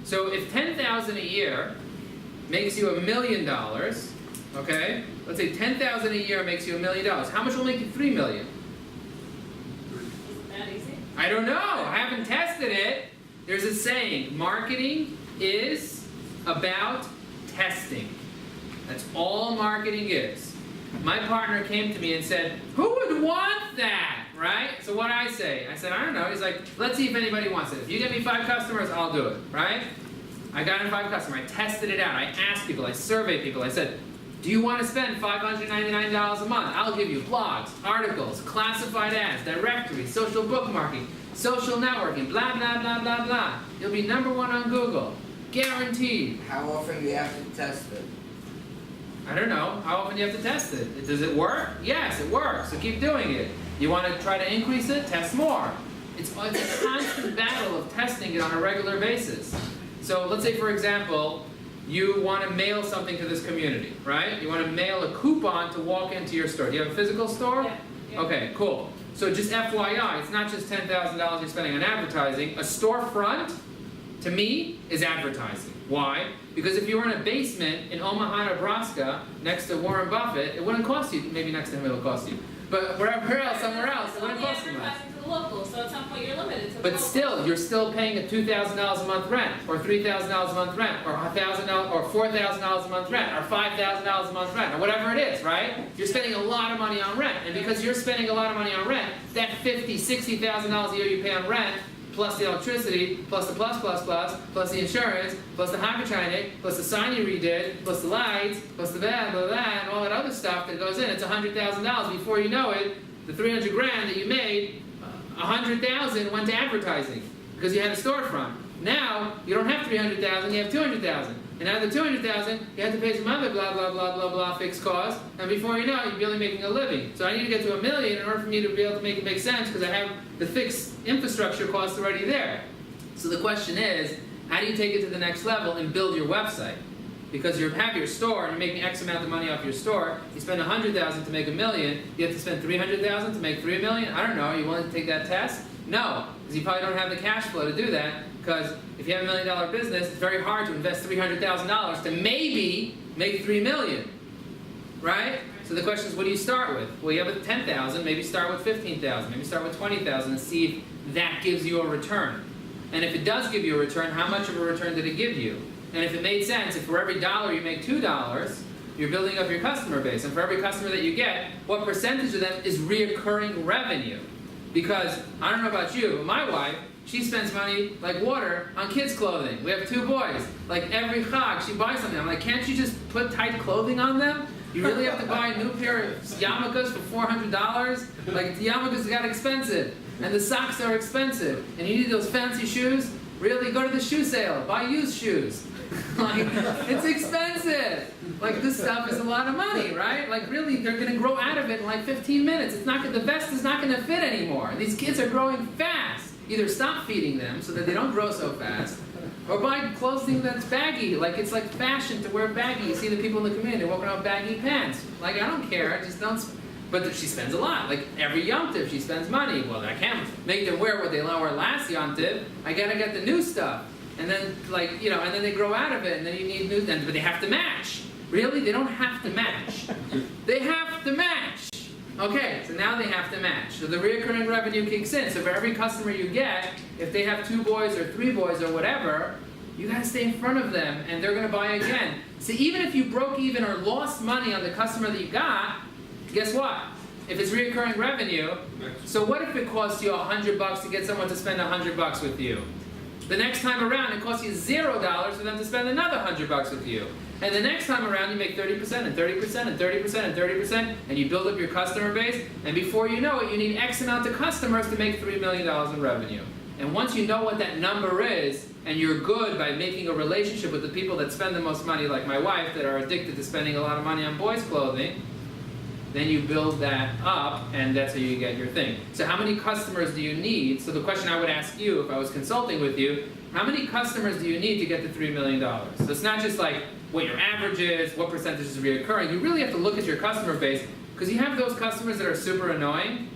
So if 10,000 a year makes you $1 million, okay? Let's say 10,000 a year makes you $1 million. How much will make you 3 million? Isn't that easy? I don't know. I haven't tested it. There's a saying, marketing is about testing. That's all marketing is. My partner came to me and said, who would want that, right? So what I say? I said, I don't know. He's like, let's see if anybody wants it. If you get me 5 customers, I'll do it, right? I got in 5 customers. I tested it out. I asked people. I surveyed people. I said, do you want to spend $599 a month? I'll give you blogs, articles, classified ads, directories, social bookmarking, social networking, blah, blah, blah, blah, blah. You'll be #1 on Google. Guaranteed. How often do you have to test it? I don't know. How often do you have to test it? Does it work? Yes, it works. So keep doing it. You want to try to increase it? Test more. It's a constant battle of testing it on a regular basis. So let's say, for example, you want to mail something to this community, right? You want to mail a coupon to walk into your store. Do you have a physical store? Yeah. Yeah. Okay, cool. So just FYI, it's not just $10,000 you're spending on advertising. A storefront, to me, is advertising. Why? Because if you were in a basement in Omaha, Nebraska, next to Warren Buffett, it wouldn't cost you, maybe next to him it'll cost you, but wherever else, somewhere else, it wouldn't cost you much. Advertising to the locals, so at some point you're limited to the But locals. still, you're still paying a $2,000 a month rent, or $3,000 a month rent, or $1,000, or $4,000 a month rent, or $5,000 a month rent, or whatever it is, right? You're spending a lot of money on rent, and because you're spending a lot of money on rent, that $50,000, $60,000 a year you pay on rent, plus the electricity, plus the plus the insurance, plus the hydrotronic, plus the sign you redid, plus the lights, plus the blah, blah, blah, and all that other stuff that goes in, it's $100,000. Before you know it, the 300 grand that you made, 100,000 went to advertising because you had a storefront. Now, you don't have 300,000, you have 200,000. And out of the 200,000, you have to pay some other blah, blah, blah, blah, blah fixed costs. And before you know it, you're barely making a living. So I need to get to $1 million in order for me to be able to make it make sense because I have the fixed infrastructure costs already there. So the question is, how do you take it to the next level and build your website? Because you have your store and you're making X amount of money off your store. You spend 100,000 to make $1 million. You have to spend 300,000 to make $3 million. I don't know. Are you willing to take that test? No, because you probably don't have the cash flow to do that. Because if you have $1 million business, it's very hard to invest $300,000 to maybe make $3 million, right? So the question is, what do you start with? Well, you have a 10,000. Maybe start with 15,000. Maybe start with 20,000 and see if that gives you a return. And if it does give you a return, how much of a return did it give you? And if it made sense, if for every dollar you make $2, you're building up your customer base. And for every customer that you get, what percentage of them is reoccurring revenue? Because, I don't know about you, but my wife, she spends money like water on kids' clothing. We have 2 boys. Like every Chag, she buys something. I'm like, can't you just put tight clothing on them? You really have to buy a new pair of yarmulkes for $400? Like, the yarmulkes got expensive. And the socks are expensive. And you need those fancy shoes? Really, go to the shoe sale. Buy used shoes. Like, it's expensive. Like, this stuff is a lot of money, right? Like, really, they're going to grow out of it in like 15 minutes. It's not. The vest is not going to fit anymore. These kids are growing fast. either stop feeding them so that they don't grow so fast, or buy clothing that's baggy. Like it's like fashion to wear baggy. You see the people in the community, they're walking around with baggy pants. Like I don't care, I just don't. But she spends a lot. Like every Yom Tov, she spends money. Well, I can't make them wear what they wore last Yom Tov. I gotta get the new stuff. And then, like, you know, and then they grow out of it, and then you need new, but they have to match. Really? They don't have to match. They have to match. Okay, so now they have to match. So the recurring revenue kicks in. So for every customer you get, if they have 2 boys or 3 boys or whatever, you gotta stay in front of them, and they're gonna buy again. So even if you broke even or lost money on the customer that you got, guess what? If it's recurring revenue, so what if it costs you $100 to get someone to spend $100 with you? The next time around, it costs you $0 for them to spend another $100 with you. And the next time around, you make 30% and 30% and 30% and 30%, and you build up your customer base, and before you know it, you need X amount of customers to make $3 million in revenue. And once you know what that number is, and you're good by making a relationship with the people that spend the most money, like my wife, that are addicted to spending a lot of money on boys' clothing, then you build that up, and that's how you get your thing. So how many customers do you need? So the question I would ask you if I was consulting with you, how many customers do you need to get to $3 million? So it's not just like what your average is, what percentage is reoccurring. You really have to look at your customer base, because you have those customers that are super annoying,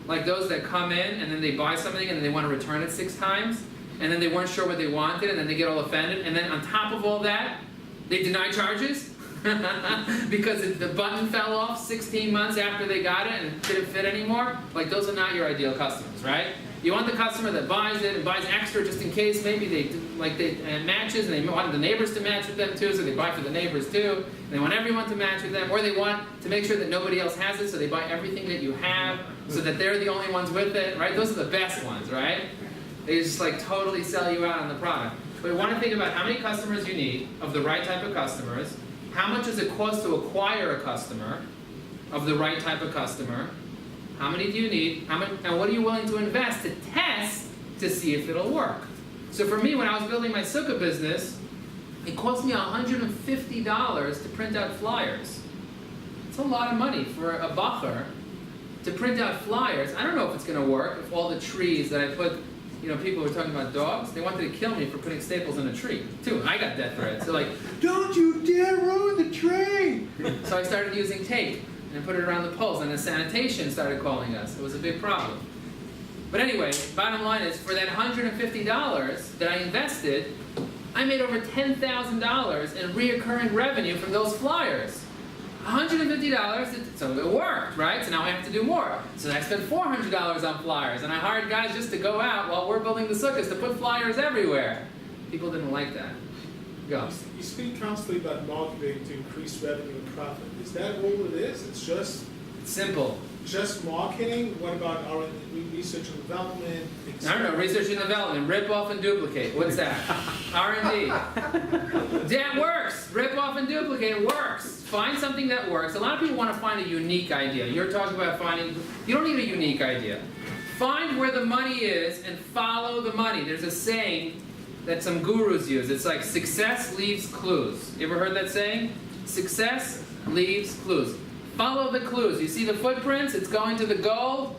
like those that come in and then they buy something and then they want to return it 6 times, and then they weren't sure what they wanted, and then they get all offended, and then on top of all that, they deny charges. Because the button fell off 16 months after they got it and it didn't fit anymore. Like those are not your ideal customers, right? You want the customer that buys it and buys extra just in case maybe and matches, and they want the neighbors to match with them too, so they buy for the neighbors too. And they want everyone to match with them, or they want to make sure that nobody else has it, so they buy everything that you have, so that they're the only ones with it, right? Those are the best ones, right? They just like totally sell you out on the product. But you want to think about how many customers you need of the right type of customers. How much does it cost to acquire a customer of the right type of customer? How many do you need? And what are you willing to invest to test to see if it'll work? So for me, when I was building my sukkah business, it cost me $150 to print out flyers. It's a lot of money for a bacher to print out flyers. I don't know if it's going to work, if all the trees that I put. You know, people were talking about dogs. They wanted to kill me for putting staples in a tree, too. I got death threats. They're like, don't you dare ruin the tree! So I started using tape and put it around the poles, and the sanitation started calling us. It was a big problem. But anyway, bottom line is, for that $150 that I invested, I made over $10,000 in reoccurring revenue from those flyers. $150, so it worked, right? So now I have to do more. So I spent $400 on flyers, and I hired guys just to go out while we're building the sukkahs to put flyers everywhere. People didn't like that. Go. You speak constantly about marketing to increase revenue and profit. Is that all it is? It's just Simple. just marketing? What about R&D, research and development? I don't know, research and development, rip off and duplicate. What's that? R&D. That works. Rip off and duplicate works. Find something that works. A lot of people want to find a unique idea. You're talking about finding, you don't need a unique idea. Find where the money is and follow the money. There's a saying that some gurus use. It's like success leaves clues. You ever heard that saying? Success leaves clues. Follow the clues. You see the footprints? It's going to the goal.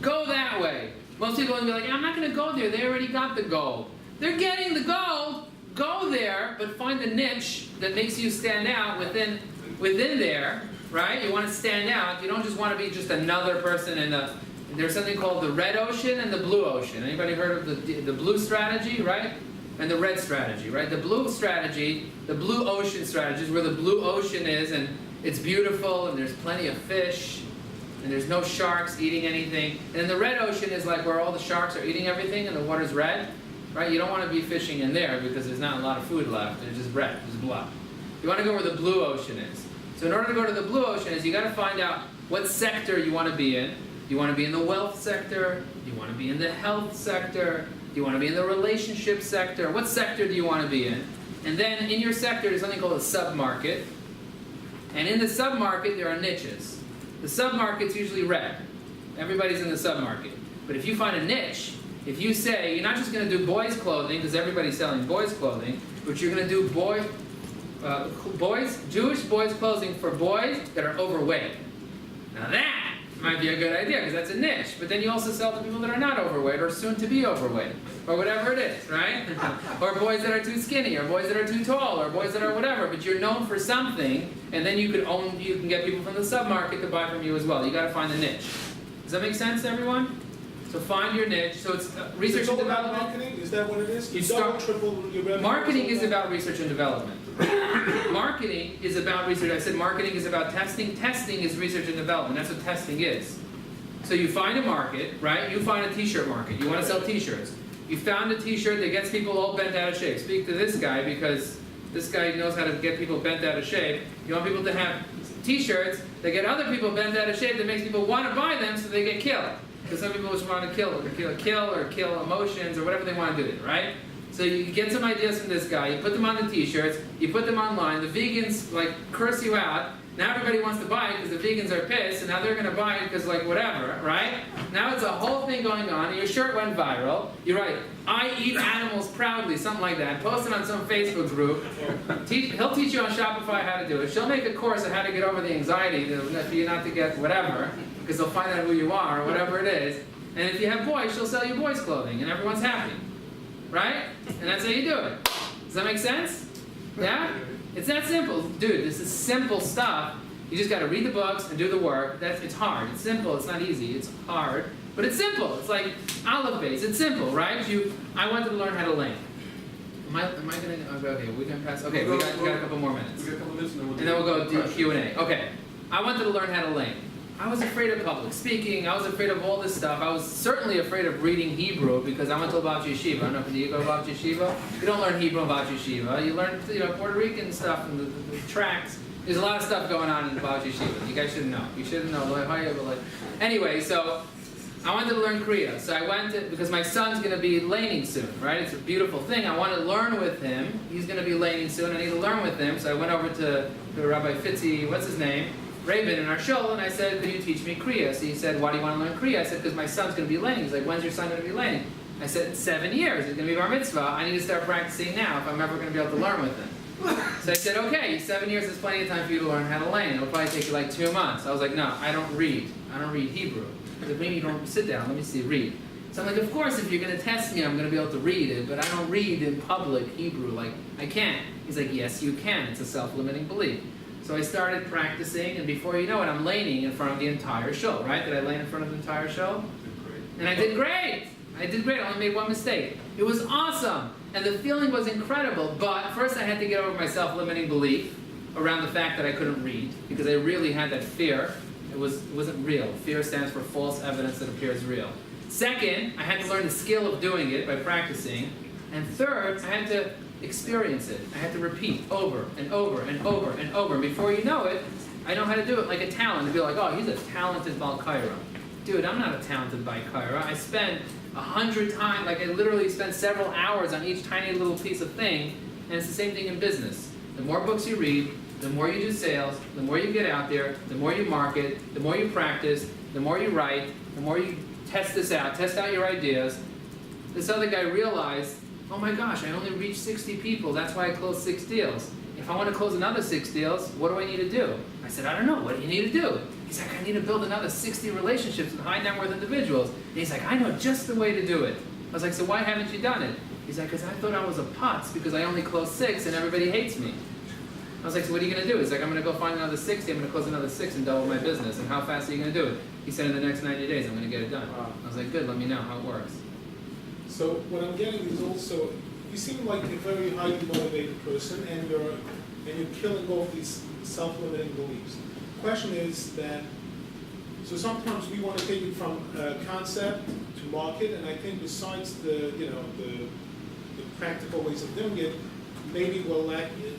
Go that way. Most people will be like, I'm not going to go there. They already got the gold. They're getting the gold. Go there, but find the niche that makes you stand out within there, right? You want to stand out. You don't just want to be just another person in the... There's something called the red ocean and the blue ocean. Anybody heard of the blue strategy, right? And the red strategy, right? The blue strategy, the blue ocean strategy is where the blue ocean is, and it's beautiful, and there's plenty of fish, and there's no sharks eating anything. And then the red ocean is like where all the sharks are eating everything, and the water's red, right? You don't want to be fishing in there because there's not a lot of food left. There's just red, there's blood. You want to go where the blue ocean is. So in order to go to the blue ocean is you got to find out what sector you want to be in. Do you want to be in the wealth sector? Do you want to be in the health sector? Do you want to be in the relationship sector? What sector do you want to be in? And then in your sector there's something called a sub-market. And in the sub-market there are niches. The sub-market's usually red. Everybody's in the sub-market. But if you find a niche, if you say you're not just going to do boys' clothing, because everybody's selling boys' clothing, but you're going to do Jewish boys' clothing for boys that are overweight. Now that Might be a good idea because that's a niche. But then you also sell to people that are not overweight or soon to be overweight or whatever it is, right? Or boys that are too skinny or boys that are too tall or boys that are whatever. But you're known for something, and then you can get people from the submarket to buy from you as well. You got to find the niche. Does that make sense to everyone? So find your niche. So it's research It's and all about development. marketing, is that what it is? You double, start- triple your revenue? Marketing is about research and development. Marketing is about research. I said marketing is about testing. Testing is research and development. That's what testing is. So you find a market, right? You find a t-shirt market. You want to sell t-shirts. You found a t-shirt that gets people all bent out of shape. Speak to this guy because this guy knows how to get people bent out of shape. You want people to have t-shirts that get other people bent out of shape that makes people want to buy them so they get killed. Because some people just want to kill emotions or whatever they want to do, right? So you get some ideas from this guy, you put them on the t-shirts, you put them online, the vegans like curse you out, now everybody wants to buy it because the vegans are pissed, and now they're going to buy it because like whatever, right? Now it's a whole thing going on, and your shirt went viral, you write, I eat animals proudly, something like that, post it on some Facebook group, he'll teach you on Shopify how to do it, she'll make a course on how to get over the anxiety, for you not to get whatever, because they'll find out who you are, or whatever it is, and if you have boys, she'll sell you boys' clothing, and everyone's happy. Right? And that's how you do it. Does that make sense? Yeah? It's that simple. Dude, this is simple stuff. You just gotta read the books and do the work. It's hard. It's simple. It's not easy. It's hard. But it's simple. It's like olive base. It's simple, right? I wanted to learn how to link. Am I gonna, okay, we can pass, okay, we got a couple more minutes. We got a couple minutes and then we'll And then we'll go do Q&A. Okay. I wanted to learn how to link. I was afraid of public speaking, I was afraid of all this stuff. I was certainly afraid of reading Hebrew because I went to About Yeshiva. I don't know if you go to About Yeshiva. You don't learn Hebrew About Yeshiva. You learn Puerto Rican stuff and the tracks. There's a lot of stuff going on in About Yeshiva. You guys should know. You should know. Anyway, so I wanted to learn Kriya. So I went to, because my son's going to be laning soon, right? It's a beautiful thing. I want to learn with him. He's going to be laning soon. I need to learn with him. So I went over to Rabbi Fitzy, what's his name? Rabin in our shul, and I said, could you teach me Kriya? So he said, why do you want to learn Kriya? I said, because my son's going to be laning. He's like, when's your son going to be laning? I said, 7 years. He's going to be bar mitzvah. I need to start practicing now if I'm ever going to be able to learn with him. So I said, okay, 7 years is plenty of time for you to learn how to lane. It'll probably take you like 2 months. I was like, no, I don't read. I don't read Hebrew. He said, maybe you don't sit down. Let me see, read. So I'm like, of course, if you're going to test me, I'm going to be able to read it, but I don't read in public Hebrew. Like, I can't. He's like, yes, you can. It's a self-limiting belief. So I started practicing, and before you know it, I'm laning in front of the entire show, right? Did I lane in front of the entire show? And I did great. I did great. I only made one mistake. It was awesome. And the feeling was incredible. But first I had to get over my self-limiting belief around the fact that I couldn't read, because I really had that fear. It wasn't real. Fear stands for false evidence that appears real. Second, I had to learn the skill of doing it by practicing. And third, I had to experience it. I had to repeat over and over and over and over. And before you know it, I know how to do it like a talent. To be like, oh, he's a talented Balkaira. Dude, I'm not a talented Balkaira. I spent 100 times, like I literally spent several hours on each tiny little piece of thing. And it's the same thing in business. The more books you read, the more you do sales, the more you get out there, the more you market, the more you practice, the more you write, the more you test this out, test out your ideas. This other guy realized, oh my gosh, I only reached 60 people, that's why I closed 6 deals. If I want to close another 6 deals, what do I need to do? I said, I don't know, what do you need to do? He's like, I need to build another 60 relationships with high net worth individuals. And he's like, I know just the way to do it. I was like, so why haven't you done it? He's like, because I thought I was a putz because I only closed 6 and everybody hates me. I was like, so what are you going to do? He's like, I'm going to go find another 60, I'm going to close another 6 and double my business. And how fast are you going to do it? He said, in the next 90 days, I'm going to get it done. Wow. I was like, good, let me know how it works. So what I'm getting is also, you seem like a very highly motivated person, and you're killing off these self-limiting beliefs. The question is that, so sometimes we want to take it from concept to market, and I think besides the practical ways of doing it, maybe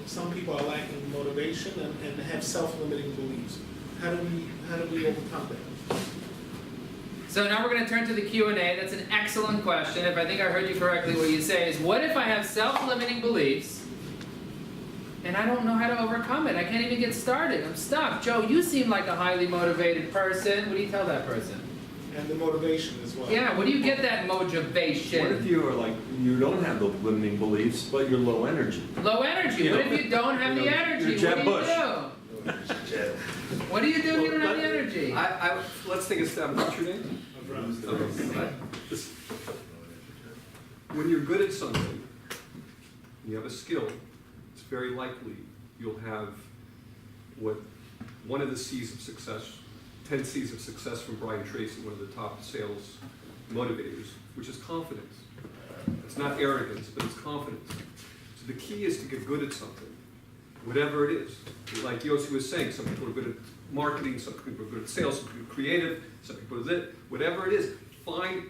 some people are lacking motivation and have self-limiting beliefs. How do we overcome that? So now we're going to turn to the Q&A. That's an excellent question. If I think I heard you correctly, what you say is, what if I have self-limiting beliefs and I don't know how to overcome it? I can't even get started. I'm stuck. Joe, you seem like a highly motivated person. What do you tell that person? And the motivation as well. Yeah, where do you get that motivation? What if you are like, you don't have the limiting beliefs, but you're low energy? Low energy. What if you don't have the energy? You're Jeb What do you Bush. do? What are you doing? You don't have the Well, energy. Let's take a step. What's your name? Okay. This- When you're good at something, you have a skill, it's very likely you'll have what one of the C's of success, 10 C's of success from Brian Tracy, one of the top sales motivators, which is confidence. It's not arrogance, but it's confidence. So the key is to get good at something, whatever it is. Like Yossi was saying, some people are good at marketing, some people are good at sales, some people are creative, some people are this, whatever it is. Find,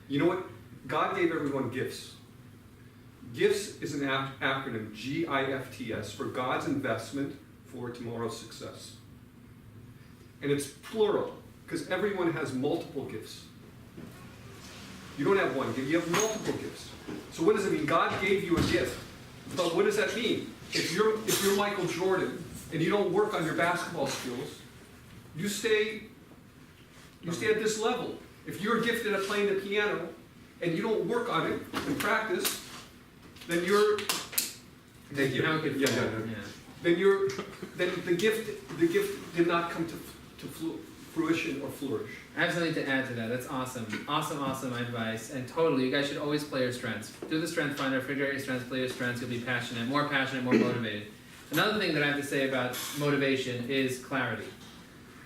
you know what? God gave everyone gifts. GIFTS is an acronym, GIFTS, for God's investment for tomorrow's success. And it's plural, because everyone has multiple gifts. You don't have one gift, you have multiple gifts. So what does it mean? God gave you a gift. But what does that mean? If you're Michael Jordan and you don't work on your basketball skills, you stay at this level. If you're gifted at playing the piano and you don't work on it and practice, then you're thank you. How it could Yeah, fall, yeah, yeah. Then the gift did not come to fruition or flourish. I have something to add to that. That's awesome. Awesome advice. And totally, you guys should always play your strengths. Do the strength finder, figure out your strengths, play your strengths, you'll be passionate, more motivated. Another thing that I have to say about motivation is clarity.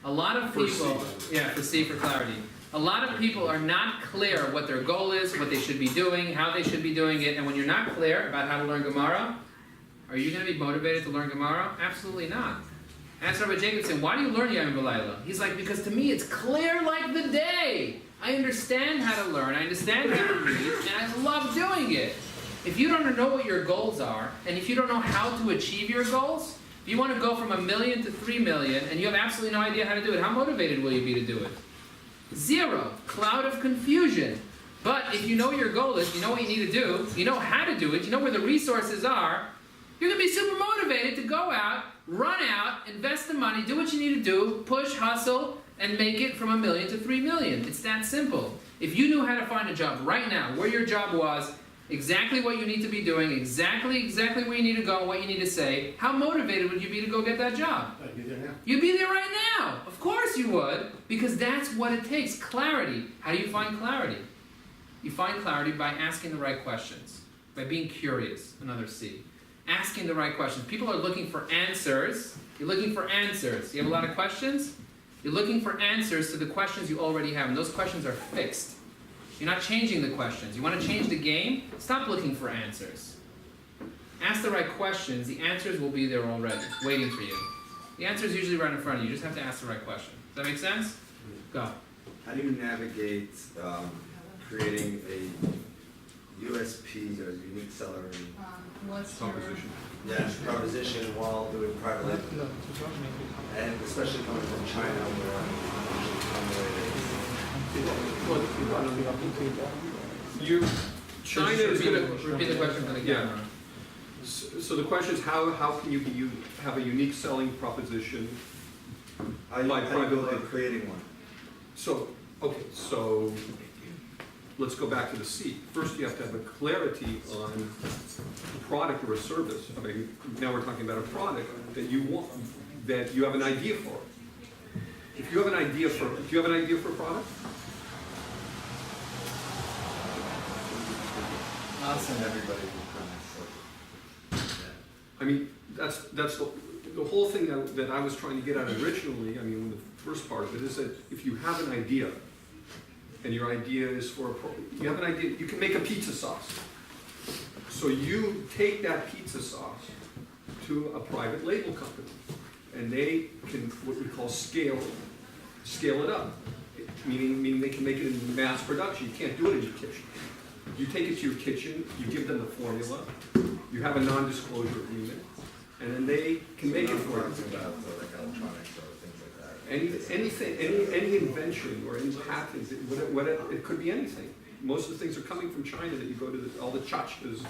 A lot of people, for C, for clarity. A lot of people are not clear what their goal is, what they should be doing, how they should be doing it, and when you're not clear about how to learn Gemara, are you going to be motivated to learn Gemara? Absolutely not. Ask Rabbi Jacobson, why do you learn Yom V'Layla? He's like, because to me it's clear like the day. I understand how to learn, I understand how to read, and I love doing it. If you don't know what your goals are, and if you don't know how to achieve your goals, if you want to go from 1 million to 3 million, and you have absolutely no idea how to do it, how motivated will you be to do it? Zero. Cloud of confusion. But if you know your goal is, you know what you need to do, you know how to do it, you know where the resources are, you're going to be super motivated to go out, run out, invest the money, do what you need to do, push, hustle, and make it from 1 million to 3 million. It's that simple. If you knew how to find a job right now, where your job was, exactly what you need to be doing, exactly where you need to go, what you need to say, how motivated would you be to go get that job? I'd be there now. You'd be there right now. Of course you would, because that's what it takes, clarity. How do you find clarity? You find clarity by asking the right questions, by being curious, another C. Asking the right questions. People are looking for answers. You're looking for answers. You have a lot of questions? You're looking for answers to the questions you already have, and those questions are fixed. You're not changing the questions. You want to change the game? Stop looking for answers. Ask the right questions. The answers will be there already, waiting for you. The answer is usually right in front of you. You just have to ask the right question. Does that make sense? Go. How do you navigate creating a USP or unique seller What's your... Composition. proposition while doing private label? And especially coming from China where China is Repeat the question for the camera. So the question is, how can you have a unique selling proposition? how you go about creating one? So let's go back to the C. First, you have to have a clarity on a product or a service. I mean, now we're talking about a product that you want, that you have an idea for. If you have an idea for, do you have an idea for a product? Awesome. Everybody will come and I mean, that's the whole thing that I was trying to get at originally. I mean, the first part of it is that if you have an idea, and your idea is for you have an idea, you can make a pizza sauce. So you take that pizza sauce to a private label company, and they can what we call scale it up, meaning they can make it in mass production. You can't do it in your kitchen. You take it to your kitchen, you give them the formula, you have a non-disclosure agreement, and then they can make it for you. about like electronics or things like that. Anything, any invention or any patent, it could be anything. Most of the things are coming from China that you go to all the tchotchkes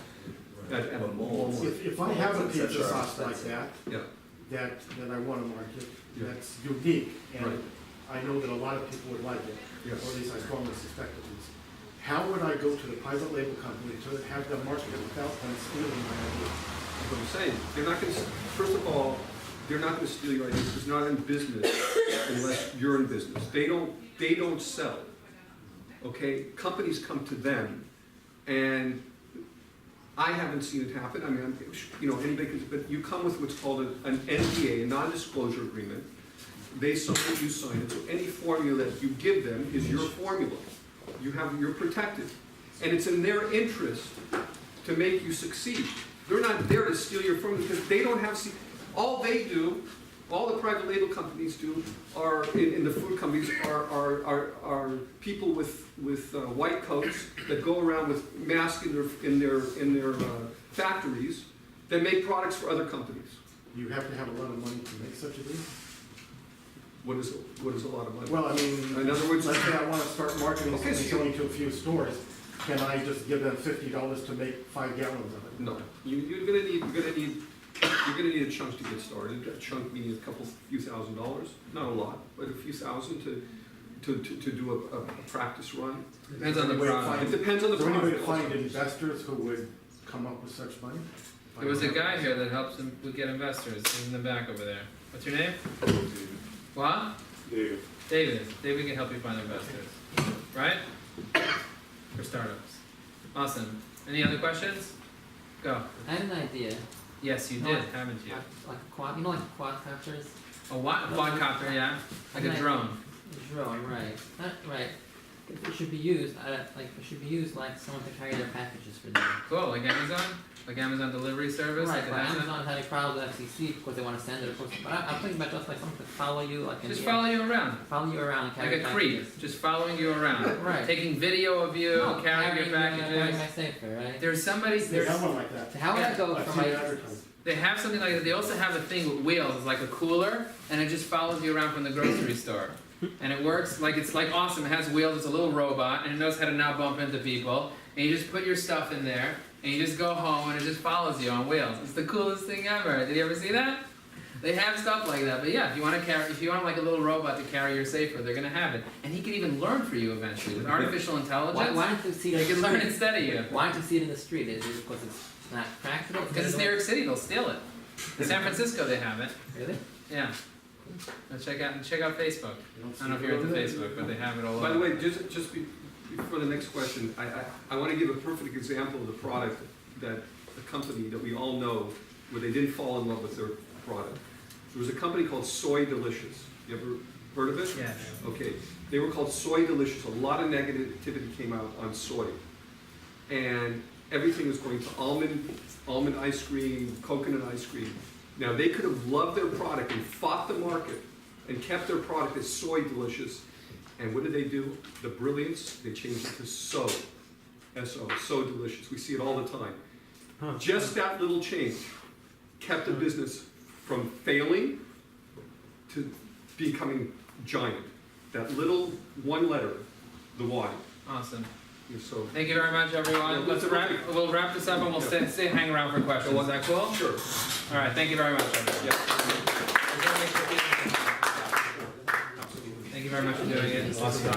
at a mall. If I have a pizza sauce like that, Yeah, that I want to market, Yeah. that's unique, and Right. I know that a lot of people would like it, Yes. or at least I strongly suspect it is. How would I go to the private label company to have them market it without them stealing my idea? that's what I'm saying. They're not going to, first of all, they're not gonna steal your ideas, because they're not in business unless you're in business. They don't sell, okay? Companies come to them, and I haven't seen it happen. I mean, anybody can, but you come with what's called an NDA, a non-disclosure agreement. They sign it, you sign it, so any formula that you give them is your formula. You're protected. And it's in their interest to make you succeed. They're not there to steal your formula because they don't have, all they do, all the private label companies do are, in the food companies, are people with white coats that go around with masks in their factories that make products for other companies. You have to have a lot of money to make such a deal? What is a lot of money? Well, I mean, In other words, let's say I wanna start marketing Okay, something so going to a few stores, can I just give them $50 to make 5 gallons of it? no, you're gonna need a chunk to get started. A chunk meaning a few $1,000s, not a lot, but a few thousand to do a practice run. Depends on the Is there any way to product. find- It depends on the Is there any way to product. find investors who would come up with such money? There was a guy here that helps him get investors. He's in the back over there. What's your name? What? David. David can help you find investors. Right? For startups. Awesome. Any other questions? Go. I had an idea. Yes, you No, did, haven't you? Like a quad, like quadcopters? A what? A quadcopter, yeah? Like a drone. A drone, right. Right. It should be used, like someone to carry their packages for them. Cool, like Amazon? Like Amazon delivery service? Right, Like but it has that? Amazon having problems with FCC because they want to send it. But I'm thinking about just like someone to follow you, like in Just the air. follow you around. Follow you around and carry Like a packages. creep. Just following you around. Right. Taking video of you, No, carrying your carrying packages. my safer, right? There's somebody, They there's, have one like that. So how would I go I've from seen my it advertised. they have something like that. They also have a thing with wheels. It's like a cooler, and it just follows you around from the grocery store. And it works like it's like awesome. It has wheels. It's a little robot, and it knows how to not bump into people. And you just put your stuff in there, and you just go home, and it just follows you on wheels. It's the coolest thing ever. Did you ever see that? They have stuff like that. But yeah, if you want like a little robot to carry your safer, they're gonna have it. And he can even learn for you eventually with artificial intelligence. Why don't you see it He in the can learn street? instead of you. Why don't you see it in the street? Is it because it's not practical? Because it's New York City, they'll steal it. In San Francisco, they have it. Really? Yeah. Now check out Facebook. I don't know if you're into Facebook, but they have it all over. By the way, just before the next question, I want to give a perfect example of the product that a company that we all know, where they didn't fall in love with their product. There was a company called Soy Delicious. You ever heard of it? Yeah. Okay. They were called Soy Delicious. A lot of negativity came out on soy. And everything was going to almond ice cream, coconut ice cream. Now, they could have loved their product and fought the market and kept their product as Soy Delicious. And what did they do? The brilliance, they changed it to So. S-O, So Delicious. We see it all the time. Just that little change kept the business from failing to becoming giant. That little one letter, the Y. Awesome. So, Thank you very much, everyone. Yeah, We'll wrap this up and we'll stay hang around for questions. Is that cool? sure. All right. Thank you very much, everyone. Yeah. Thank you very much for doing it. Awesome.